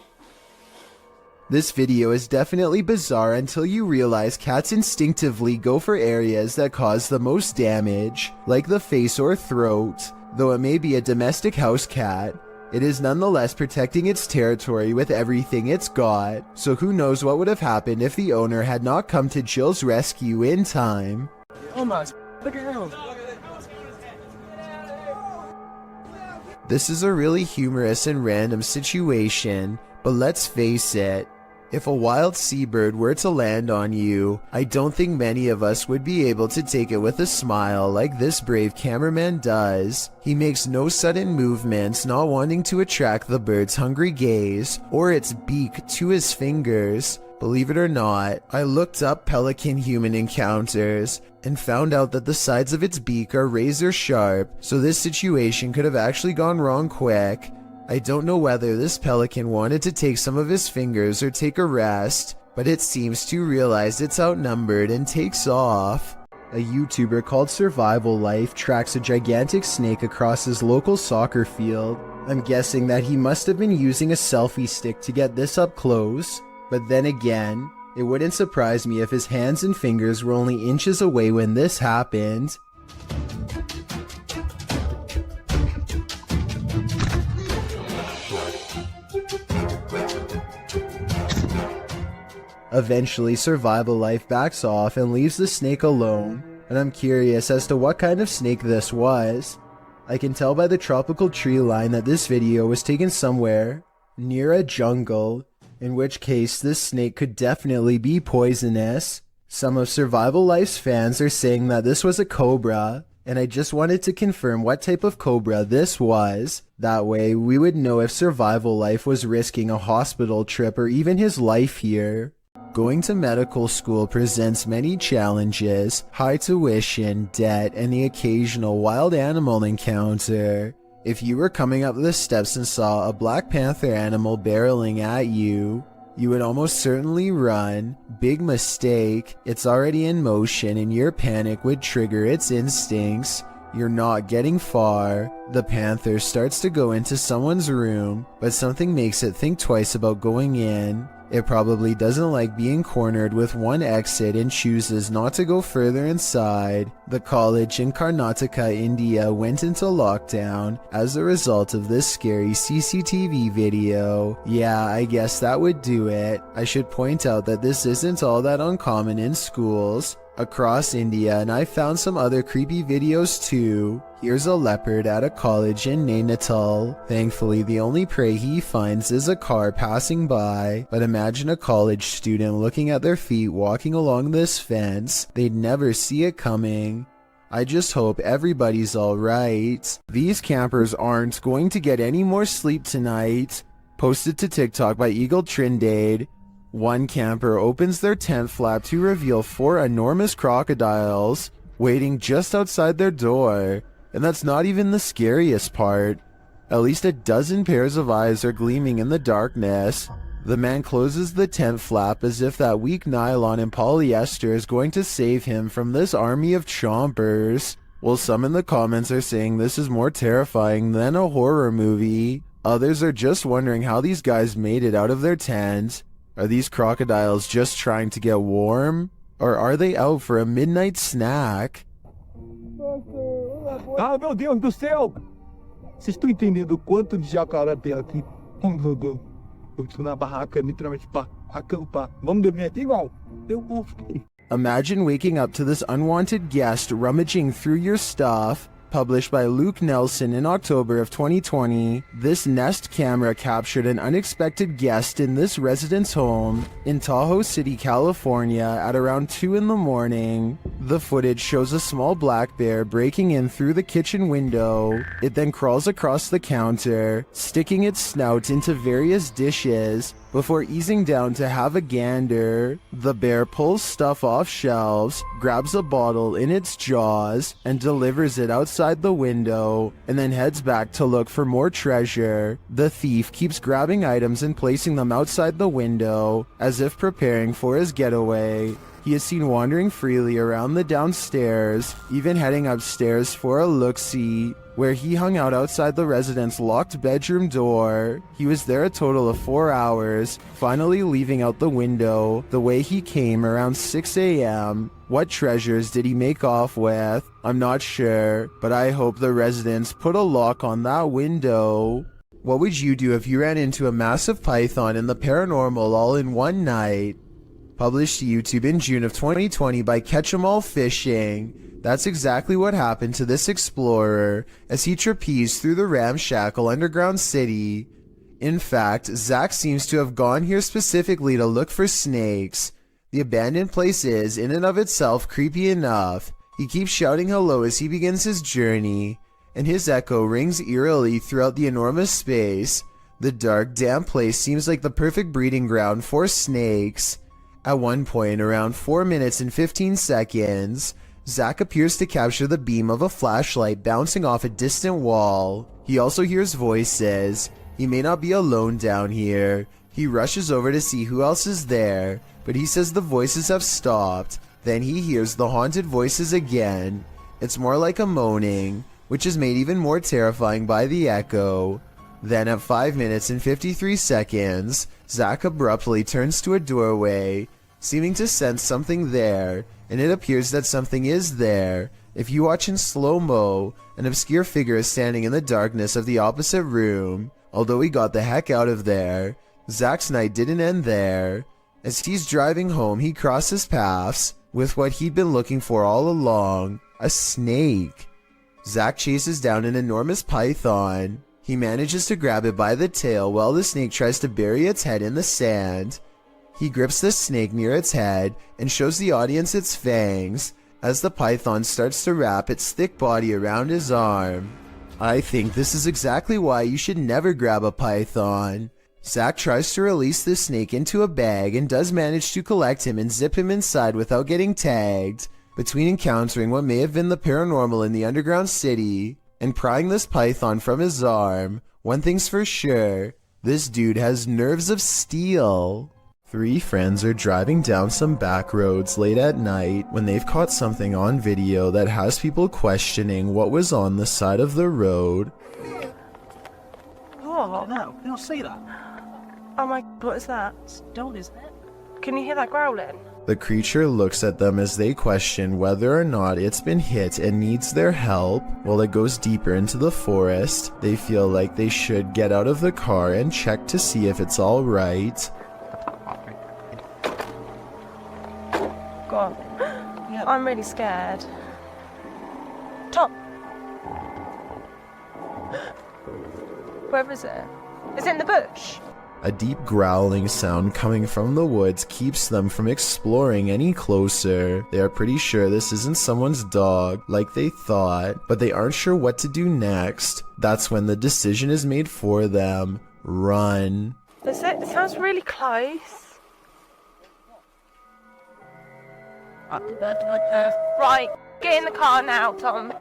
This video is definitely bizarre until you realize cats instinctively go for areas that cause the most damage, like the face or throat. Though it may be a domestic house cat, it is nonetheless protecting its territory with everything it's got, so who knows what would have happened if the owner had not come to Jill's rescue in time. Oh my, look at him. This is a really humorous and random situation, but let's face it, if a wild seabird were to land on you, I don't think many of us would be able to take it with a smile like this brave cameraman does. He makes no sudden movements, not wanting to attract the bird's hungry gaze or its beak to his fingers. Believe it or not, I looked up pelican human encounters and found out that the sides of its beak are razor sharp, so this situation could have actually gone wrong quick. I don't know whether this pelican wanted to take some of his fingers or take a rest, but it seems to realize it's outnumbered and takes off. A YouTuber called Survival Life tracks a gigantic snake across his local soccer field. I'm guessing that he must have been using a selfie stick to get this up close, but then again, it wouldn't surprise me if his hands and fingers were only inches away when this happened. Eventually, Survival Life backs off and leaves the snake alone, and I'm curious as to what kind of snake this was. I can tell by the tropical tree line that this video was taken somewhere near a jungle, in which case this snake could definitely be poisonous. Some of Survival Life's fans are saying that this was a cobra, and I just wanted to confirm what type of cobra this was. That way, we would know if Survival Life was risking a hospital trip or even his life here. Going to medical school presents many challenges, high tuition, debt, and the occasional wild animal encounter. If you were coming up the steps and saw a Black Panther animal barreling at you, you would almost certainly run. Big mistake, it's already in motion and your panic would trigger its instincts. You're not getting far. The panther starts to go into someone's room, but something makes it think twice about going in. It probably doesn't like being cornered with one exit and chooses not to go further inside. The college in Karnataka, India went into lockdown as a result of this scary CCTV video. Yeah, I guess that would do it. I should point out that this isn't all that uncommon in schools across India, and I found some other creepy videos too. Here's a leopard at a college in Nainital. Thankfully, the only prey he finds is a car passing by, but imagine a college student looking at their feet walking along this fence. They'd never see it coming. I just hope everybody's alright. These campers aren't going to get any more sleep tonight. Posted to TikTok by Eagle Trindade. One camper opens their tent flap to reveal 4 enormous crocodiles waiting just outside their door. And that's not even the scariest part. At least a dozen pairs of eyes are gleaming in the darkness. The man closes the tent flap as if that weak nylon and polyester is going to save him from this army of chompers. While some in the comments are saying this is more terrifying than a horror movie, others are just wondering how these guys made it out of their tent. Are these crocodiles just trying to get warm? Or are they out for a midnight snack? Ah, meu Deus do céu! Vocês estão entendendo o quanto de jacaré tem aqui? Eu estou na barraca, literalmente para acampar. Vamos dormir aqui igual? Eu vou. Imagine waking up to this unwanted guest rummaging through your stuff. Published by Luke Nelson in October of 2020, this Nest camera captured an unexpected guest in this resident's home in Tahoe City, California at around 2 in the morning. The footage shows a small black bear breaking in through the kitchen window. It then crawls across the counter, sticking its snout into various dishes before easing down to have a gander. The bear pulls stuff off shelves, grabs a bottle in its jaws, and delivers it outside the window, and then heads back to look for more treasure. The thief keeps grabbing items and placing them outside the window, as if preparing for his getaway. He is seen wandering freely around the downstairs, even heading upstairs for a look-see, where he hung out outside the resident's locked bedroom door. He was there a total of 4 hours, finally leaving out the window the way he came around 6 a.m. What treasures did he make off with? I'm not sure, but I hope the residents put a lock on that window. What would you do if you ran into a massive python in the paranormal all in one night? Published to YouTube in June of 2020 by Catch 'em All Fishing. That's exactly what happened to this explorer as he trapezed through the ramshackle underground city. In fact, Zach seems to have gone here specifically to look for snakes. The abandoned place is, in and of itself, creepy enough. He keeps shouting hello as he begins his journey, and his echo rings eerily throughout the enormous space. The dark, damp place seems like the perfect breeding ground for snakes. At one point, around 4 minutes and 15 seconds, Zach appears to capture the beam of a flashlight bouncing off a distant wall. He also hears voices. He may not be alone down here. He rushes over to see who else is there, but he says the voices have stopped. Then he hears the haunted voices again. It's more like a moaning, which is made even more terrifying by the echo. Then at 5 minutes and 53 seconds, Zach abruptly turns to a doorway, seeming to sense something there, and it appears that something is there. If you watch in slow-mo, an obscure figure is standing in the darkness of the opposite room. Although he got the heck out of there, Zach's night didn't end there. As he's driving home, he crosses paths with what he'd been looking for all along, a snake. Zach chases down an enormous python. He manages to grab it by the tail while the snake tries to bury its head in the sand. He grips the snake near its head and shows the audience its fangs as the python starts to wrap its thick body around his arm. I think this is exactly why you should never grab a python. Zach tries to release the snake into a bag and does manage to collect him and zip him inside without getting tagged. Between encountering what may have been the paranormal in the underground city and prying this python from his arm, one thing's for sure, this dude has nerves of steel. 3 friends are driving down some back roads late at night when they've caught something on video that has people questioning what was on the side of the road. Oh no, can you see that? Oh my, what is that? Don't, isn't it? Can you hear that growling? The creature looks at them as they question whether or not it's been hit and needs their help. While it goes deeper into the forest, they feel like they should get out of the car and check to see if it's all right. God, yeah. I'm really scared. Tom! Where is it? Is it in the bush? A deep growling sound coming from the woods keeps them from exploring any closer. They are pretty sure this isn't someone's dog, like they thought, but they aren't sure what to do next. That's when the decision is made for them. Run. Is it? It sounds really close. Right, get in the car now, Tom.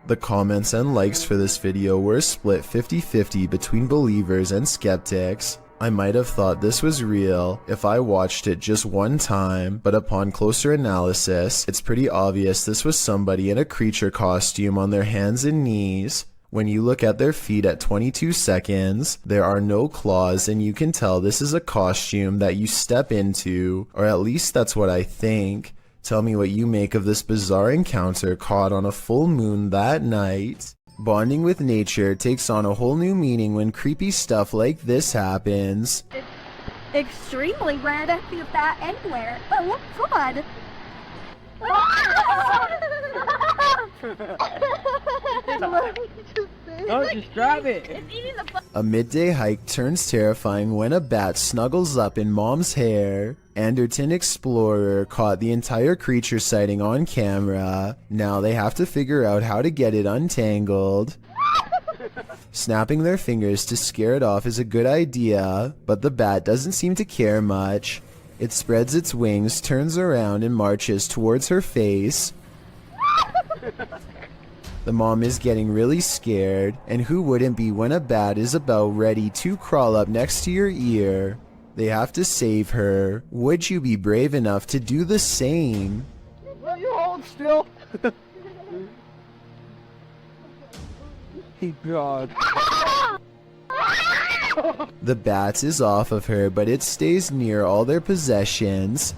The comments and likes for this video were split 50-50 between believers and skeptics. I might have thought this was real if I watched it just one time, but upon closer analysis, it's pretty obvious this was somebody in a creature costume on their hands and knees. When you look at their feet at 22 seconds, there are no claws and you can tell this is a costume that you step into, or at least that's what I think. Tell me what you make of this bizarre encounter caught on a full moon that night. Bonding with nature takes on a whole new meaning when creepy stuff like this happens. It's extremely rare to see that anywhere. Oh, look, God. Oh, just grab it. It's eating the A midday hike turns terrifying when a bat snuggles up in Mom's hair. Anderton Explorer caught the entire creature sighting on camera. Now they have to figure out how to get it untangled. Snapping their fingers to scare it off is a good idea, but the bat doesn't seem to care much. It spreads its wings, turns around, and marches towards her face. The mom is getting really scared, and who wouldn't be when a bat is about ready to crawl up next to your ear? They have to save her. Would you be brave enough to do the same? Will you hold still? Hey, God. The bat is off of her, but it stays near all their possessions.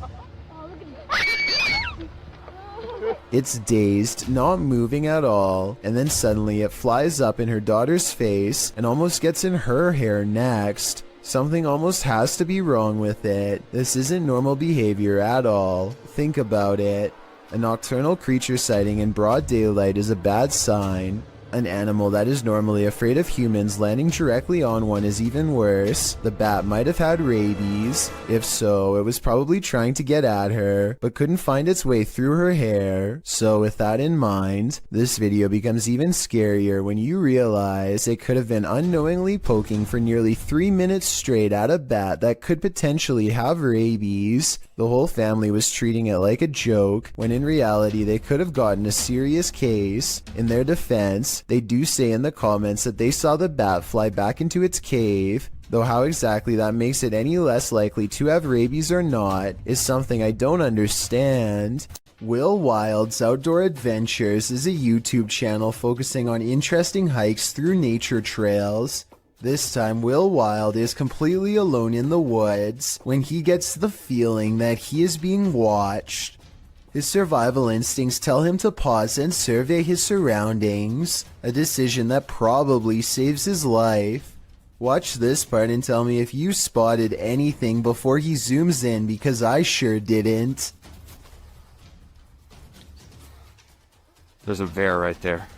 It's dazed, not moving at all, and then suddenly it flies up in her daughter's face and almost gets in her hair next. Something almost has to be wrong with it. This isn't normal behavior at all. Think about it. A nocturnal creature sighting in broad daylight is a bad sign. An animal that is normally afraid of humans landing directly on one is even worse. The bat might have had rabies. If so, it was probably trying to get at her, but couldn't find its way through her hair. So with that in mind, this video becomes even scarier when you realize it could have been unknowingly poking for nearly 3 minutes straight at a bat that could potentially have rabies. The whole family was treating it like a joke, when in reality they could have gotten a serious case. In their defense, they do say in the comments that they saw the bat fly back into its cave, though how exactly that makes it any less likely to have rabies or not is something I don't understand. Will Wild's Outdoor Adventures is a YouTube channel focusing on interesting hikes through nature trails. This time, Will Wild is completely alone in the woods when he gets the feeling that he is being watched. His survival instincts tell him to pause and survey his surroundings, a decision that probably saves his life. Watch this part and tell me if you spotted anything before he zooms in, because I sure didn't. There's a bear right there.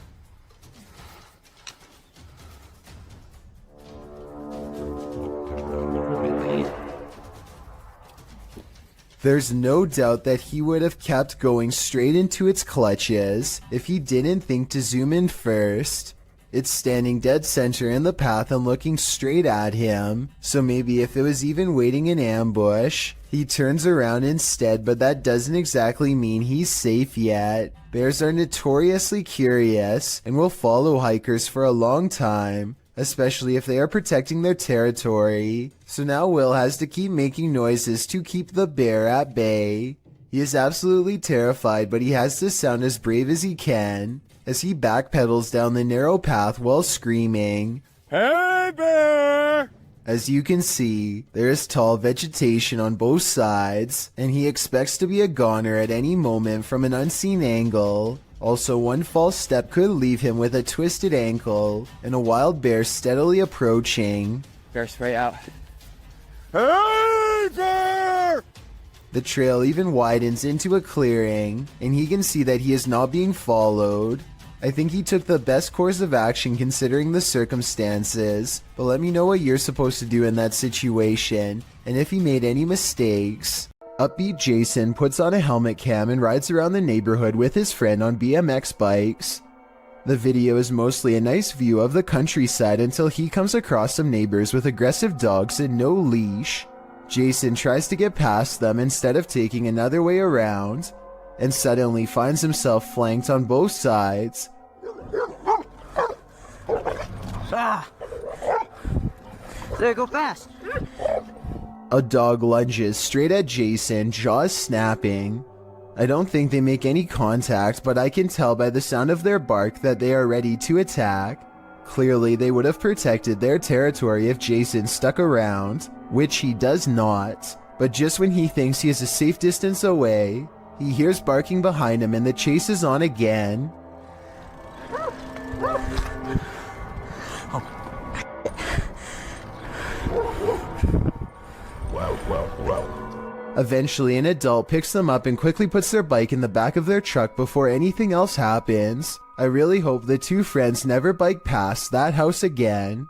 There's no doubt that he would have kept going straight into its clutches if he didn't think to zoom in first. It's standing dead center in the path and looking straight at him, so maybe if it was even waiting in ambush, he turns around instead, but that doesn't exactly mean he's safe yet. Bears are notoriously curious and will follow hikers for a long time, especially if they are protecting their territory. So now Will has to keep making noises to keep the bear at bay. He is absolutely terrified, but he has to sound as brave as he can as he backpedals down the narrow path while screaming, "Hey, bear!" As you can see, there is tall vegetation on both sides, and he expects to be a goner at any moment from an unseen angle. Also, one false step could leave him with a twisted ankle, and a wild bear steadily approaching. Bear spray out. Hey, bear! The trail even widens into a clearing, and he can see that he is not being followed. I think he took the best course of action considering the circumstances, but let me know what you're supposed to do in that situation, and if he made any mistakes. Upbeat Jason puts on a helmet cam and rides around the neighborhood with his friend on BMX bikes. The video is mostly a nice view of the countryside until he comes across some neighbors with aggressive dogs and no leash. Jason tries to get past them instead of taking another way around, and suddenly finds himself flanked on both sides. Ah! There, go fast! A dog lunges straight at Jason, jaws snapping. I don't think they make any contact, but I can tell by the sound of their bark that they are ready to attack. Clearly, they would have protected their territory if Jason stuck around, which he does not. But just when he thinks he is a safe distance away, he hears barking behind him and the chase is on again. Eventually, an adult picks them up and quickly puts their bike in the back of their truck before anything else happens. I really hope the two friends never bike past that house again.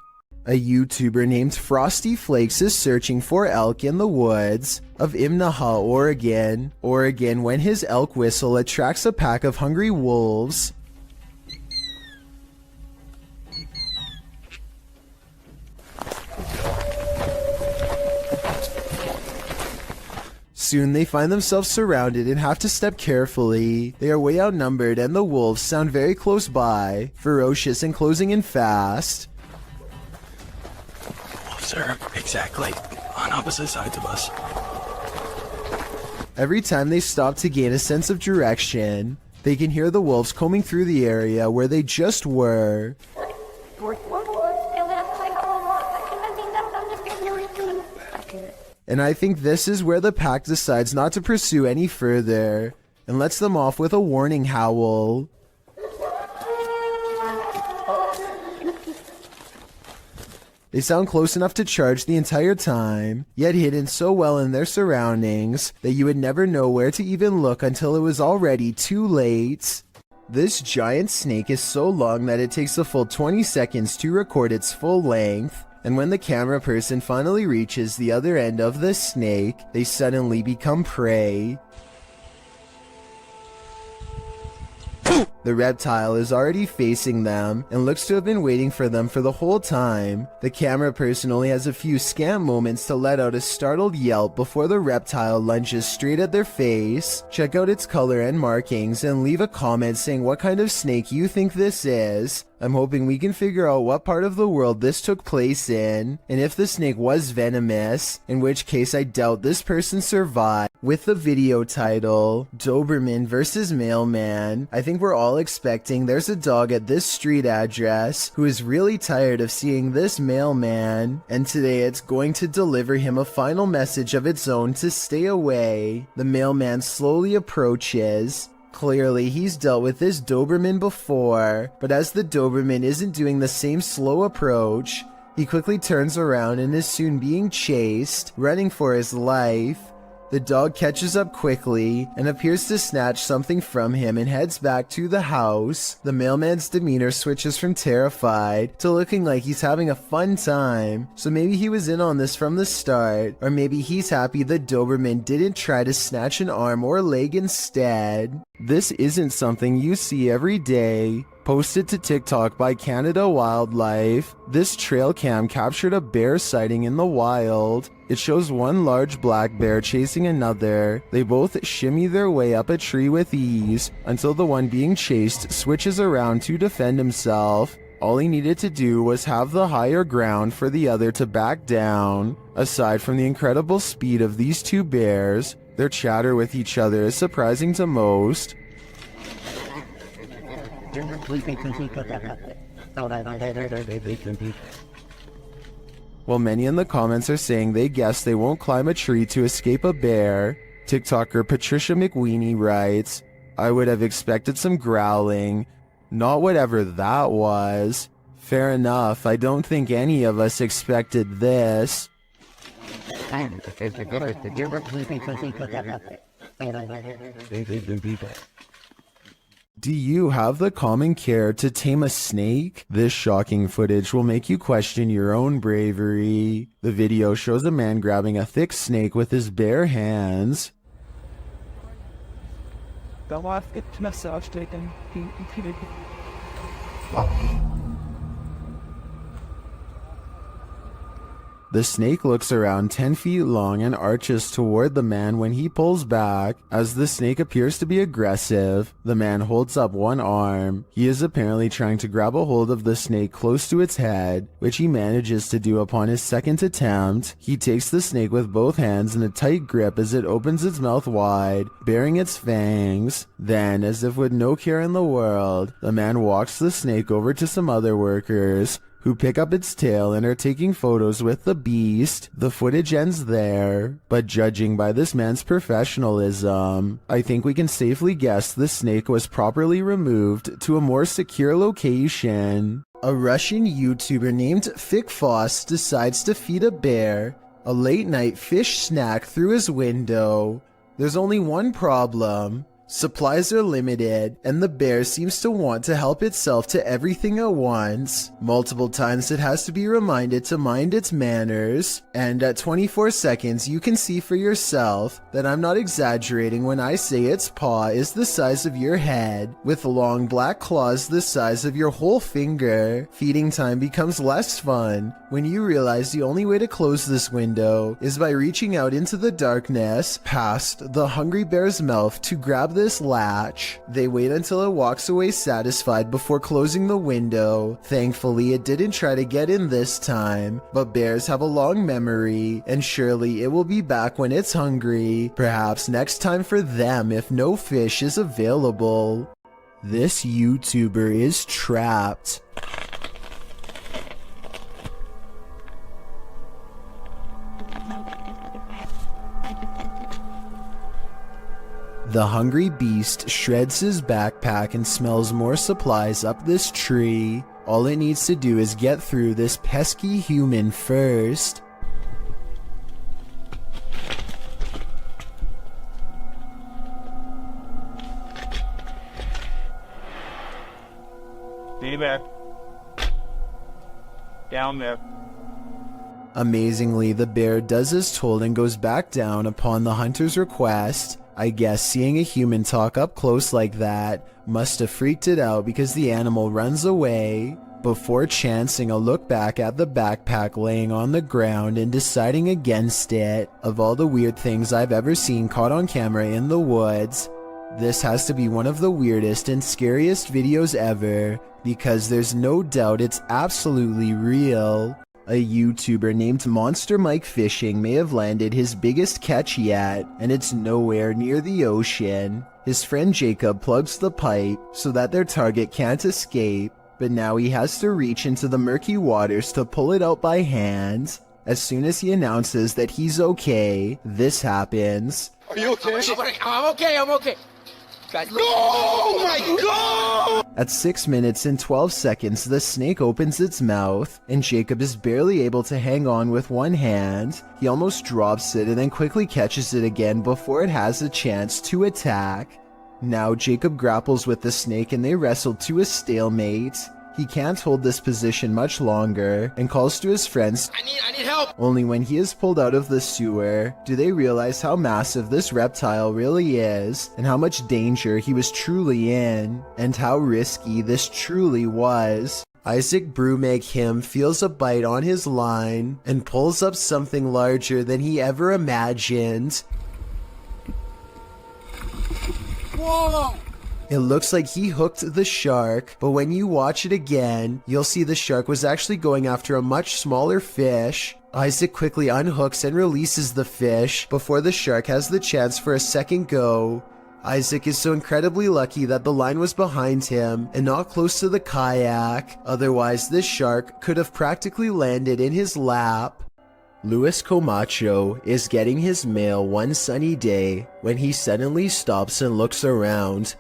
A YouTuber named Frosty Flakes is searching for elk in the woods of Imnaha, Oregon, when his elk whistle attracts a pack of hungry wolves. Soon they find themselves surrounded and have to step carefully. They are way outnumbered and the wolves sound very close by, ferocious and closing in fast. Sir, exactly. On opposite sides of us. Every time they stop to gain a sense of direction, they can hear the wolves combing through the area where they just were. And I think this is where the pack decides not to pursue any further and lets them off with a warning howl. They sound close enough to charge the entire time, yet hidden so well in their surroundings that you would never know where to even look until it was already too late. This giant snake is so long that it takes a full 20 seconds to record its full length, and when the camera person finally reaches the other end of the snake, they suddenly become prey. The reptile is already facing them and looks to have been waiting for them for the whole time. The camera person only has a few scant moments to let out a startled yelp before the reptile lunges straight at their face. Check out its color and markings and leave a comment saying what kind of snake you think this is. I'm hoping we can figure out what part of the world this took place in, and if the snake was venomous, in which case I doubt this person survived. With the video title, Doberman vs. Mailman, I think we're all expecting there's a dog at this street address who is really tired of seeing this mailman, and today it's going to deliver him a final message of its own to stay away. The mailman slowly approaches. Clearly, he's dealt with this Doberman before, but as the Doberman isn't doing the same slow approach, he quickly turns around and is soon being chased, running for his life. The dog catches up quickly and appears to snatch something from him and heads back to the house. The mailman's demeanor switches from terrified to looking like he's having a fun time, so maybe he was in on this from the start, or maybe he's happy the Doberman didn't try to snatch an arm or leg instead. This isn't something you see every day. Posted to TikTok by Canada Wildlife, this trail cam captured a bear sighting in the wild. It shows one large black bear chasing another. They both shimmy their way up a tree with ease until the one being chased switches around to defend himself. All he needed to do was have the higher ground for the other to back down. Aside from the incredible speed of these two bears, their chatter with each other is surprising to most. While many in the comments are saying they guess they won't climb a tree to escape a bear, TikToker Patricia McWeenie writes, I would have expected some growling, not whatever that was. Fair enough, I don't think any of us expected this. Do you have the common care to tame a snake? This shocking footage will make you question your own bravery. The video shows a man grabbing a thick snake with his bare hands. The snake looks around 10 feet long and arches toward the man when he pulls back. As the snake appears to be aggressive, the man holds up one arm. He is apparently trying to grab a hold of the snake close to its head, which he manages to do upon his second attempt. He takes the snake with both hands in a tight grip as it opens its mouth wide, baring its fangs. Then, as if with no care in the world, the man walks the snake over to some other workers, who pick up its tail and are taking photos with the beast. The footage ends there, but judging by this man's professionalism, I think we can safely guess the snake was properly removed to a more secure location. A Russian YouTuber named Fikfos decides to feed a bear A late night fish snack through his window. There's only one problem. Supplies are limited, and the bear seems to want to help itself to everything at once. Multiple times it has to be reminded to mind its manners, and at 24 seconds you can see for yourself that I'm not exaggerating when I say its paw is the size of your head, with long black claws the size of your whole finger. Feeding time becomes less fun when you realize the only way to close this window is by reaching out into the darkness past the hungry bear's mouth to grab this latch. They wait until it walks away satisfied before closing the window. Thankfully, it didn't try to get in this time, but bears have a long memory, and surely it will be back when it's hungry. Perhaps next time for them if no fish is available. This YouTuber is trapped. The hungry beast shreds his backpack and smells more supplies up this tree. All it needs to do is get through this pesky human first. Stay back. Down there. Amazingly, the bear does as told and goes back down upon the hunter's request. I guess seeing a human talk up close like that must have freaked it out because the animal runs away before chancing a look back at the backpack laying on the ground and deciding against it. Of all the weird things I've ever seen caught on camera in the woods, this has to be one of the weirdest and scariest videos ever because there's no doubt it's absolutely real. A YouTuber named Monster Mike Fishing may have landed his biggest catch yet, and it's nowhere near the ocean. His friend Jacob plugs the pipe so that their target can't escape, but now he has to reach into the murky waters to pull it out by hand. As soon as he announces that he's okay, this happens. Are you okay? I'm okay. Guys, look. Oh my god! At 6 minutes and 12 seconds, the snake opens its mouth, and Jacob is barely able to hang on with one hand. He almost drops it and then quickly catches it again before it has a chance to attack. Now Jacob grapples with the snake and they wrestle to a stalemate. He can't hold this position much longer and calls to his friends. I need help! Only when he is pulled out of the sewer do they realize how massive this reptile really is and how much danger he was truly in and how risky this truly was. Isaac Brumeg him feels a bite on his line and pulls up something larger than he ever imagined. Whoa! It looks like he hooked the shark, but when you watch it again, you'll see the shark was actually going after a much smaller fish. Isaac quickly unhooks and releases the fish before the shark has the chance for a second go. Isaac is so incredibly lucky that the line was behind him and not close to the kayak, otherwise this shark could have practically landed in his lap. Luis Camacho is getting his mail one sunny day when he suddenly stops and looks around.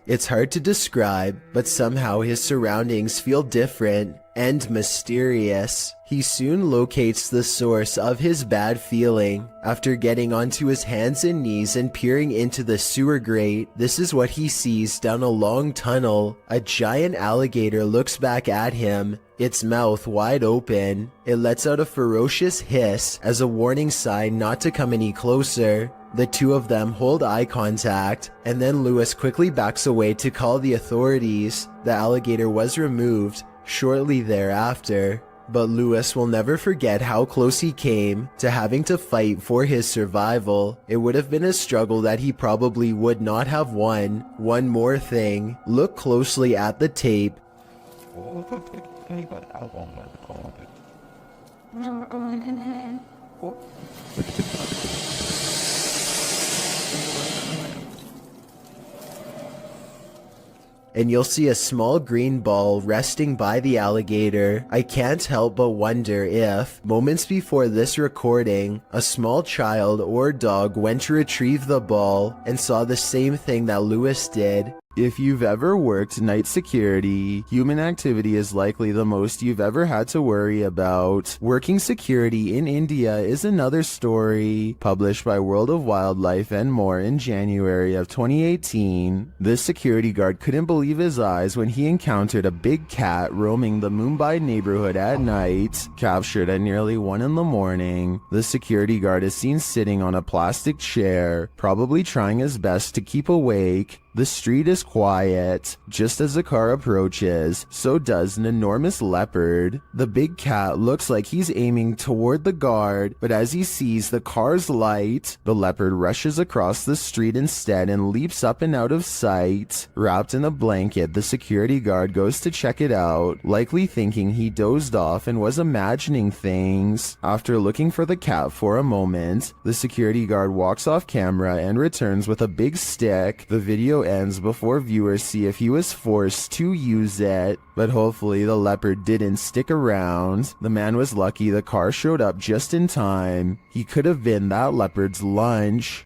It's hard to describe, but somehow his surroundings feel different and mysterious. He soon locates the source of his bad feeling. After getting onto his hands and knees and peering into the sewer grate, this is what he sees down a long tunnel. A giant alligator looks back at him, its mouth wide open. It lets out a ferocious hiss as a warning sign not to come any closer. The two of them hold eye contact, and then Luis quickly backs away to call the authorities. The alligator was removed shortly thereafter, but Luis will never forget how close he came to having to fight for his survival. It would have been a struggle that he probably would not have won. One more thing, look closely at the tape. And you'll see a small green ball resting by the alligator. I can't help but wonder if, moments before this recording, a small child or dog went to retrieve the ball and saw the same thing that Luis did. If you've ever worked night security, human activity is likely the most you've ever had to worry about. Working security in India is another story, published by World of Wildlife and More in January of 2018. This security guard couldn't believe his eyes when he encountered a big cat roaming the Mumbai neighborhood at night. Captured at nearly 1 in the morning, the security guard is seen sitting on a plastic chair, probably trying his best to keep awake. The street is quiet. Just as the car approaches, so does an enormous leopard. The big cat looks like he's aiming toward the guard, but as he sees the car's light, the leopard rushes across the street instead and leaps up and out of sight. Wrapped in a blanket, the security guard goes to check it out, likely thinking he dozed off and was imagining things. After looking for the cat for a moment, the security guard walks off camera and returns with a big stick. The video ends before viewers see if he was forced to use it, but hopefully the leopard didn't stick around. The man was lucky the car showed up just in time. He could have been that leopard's lunch.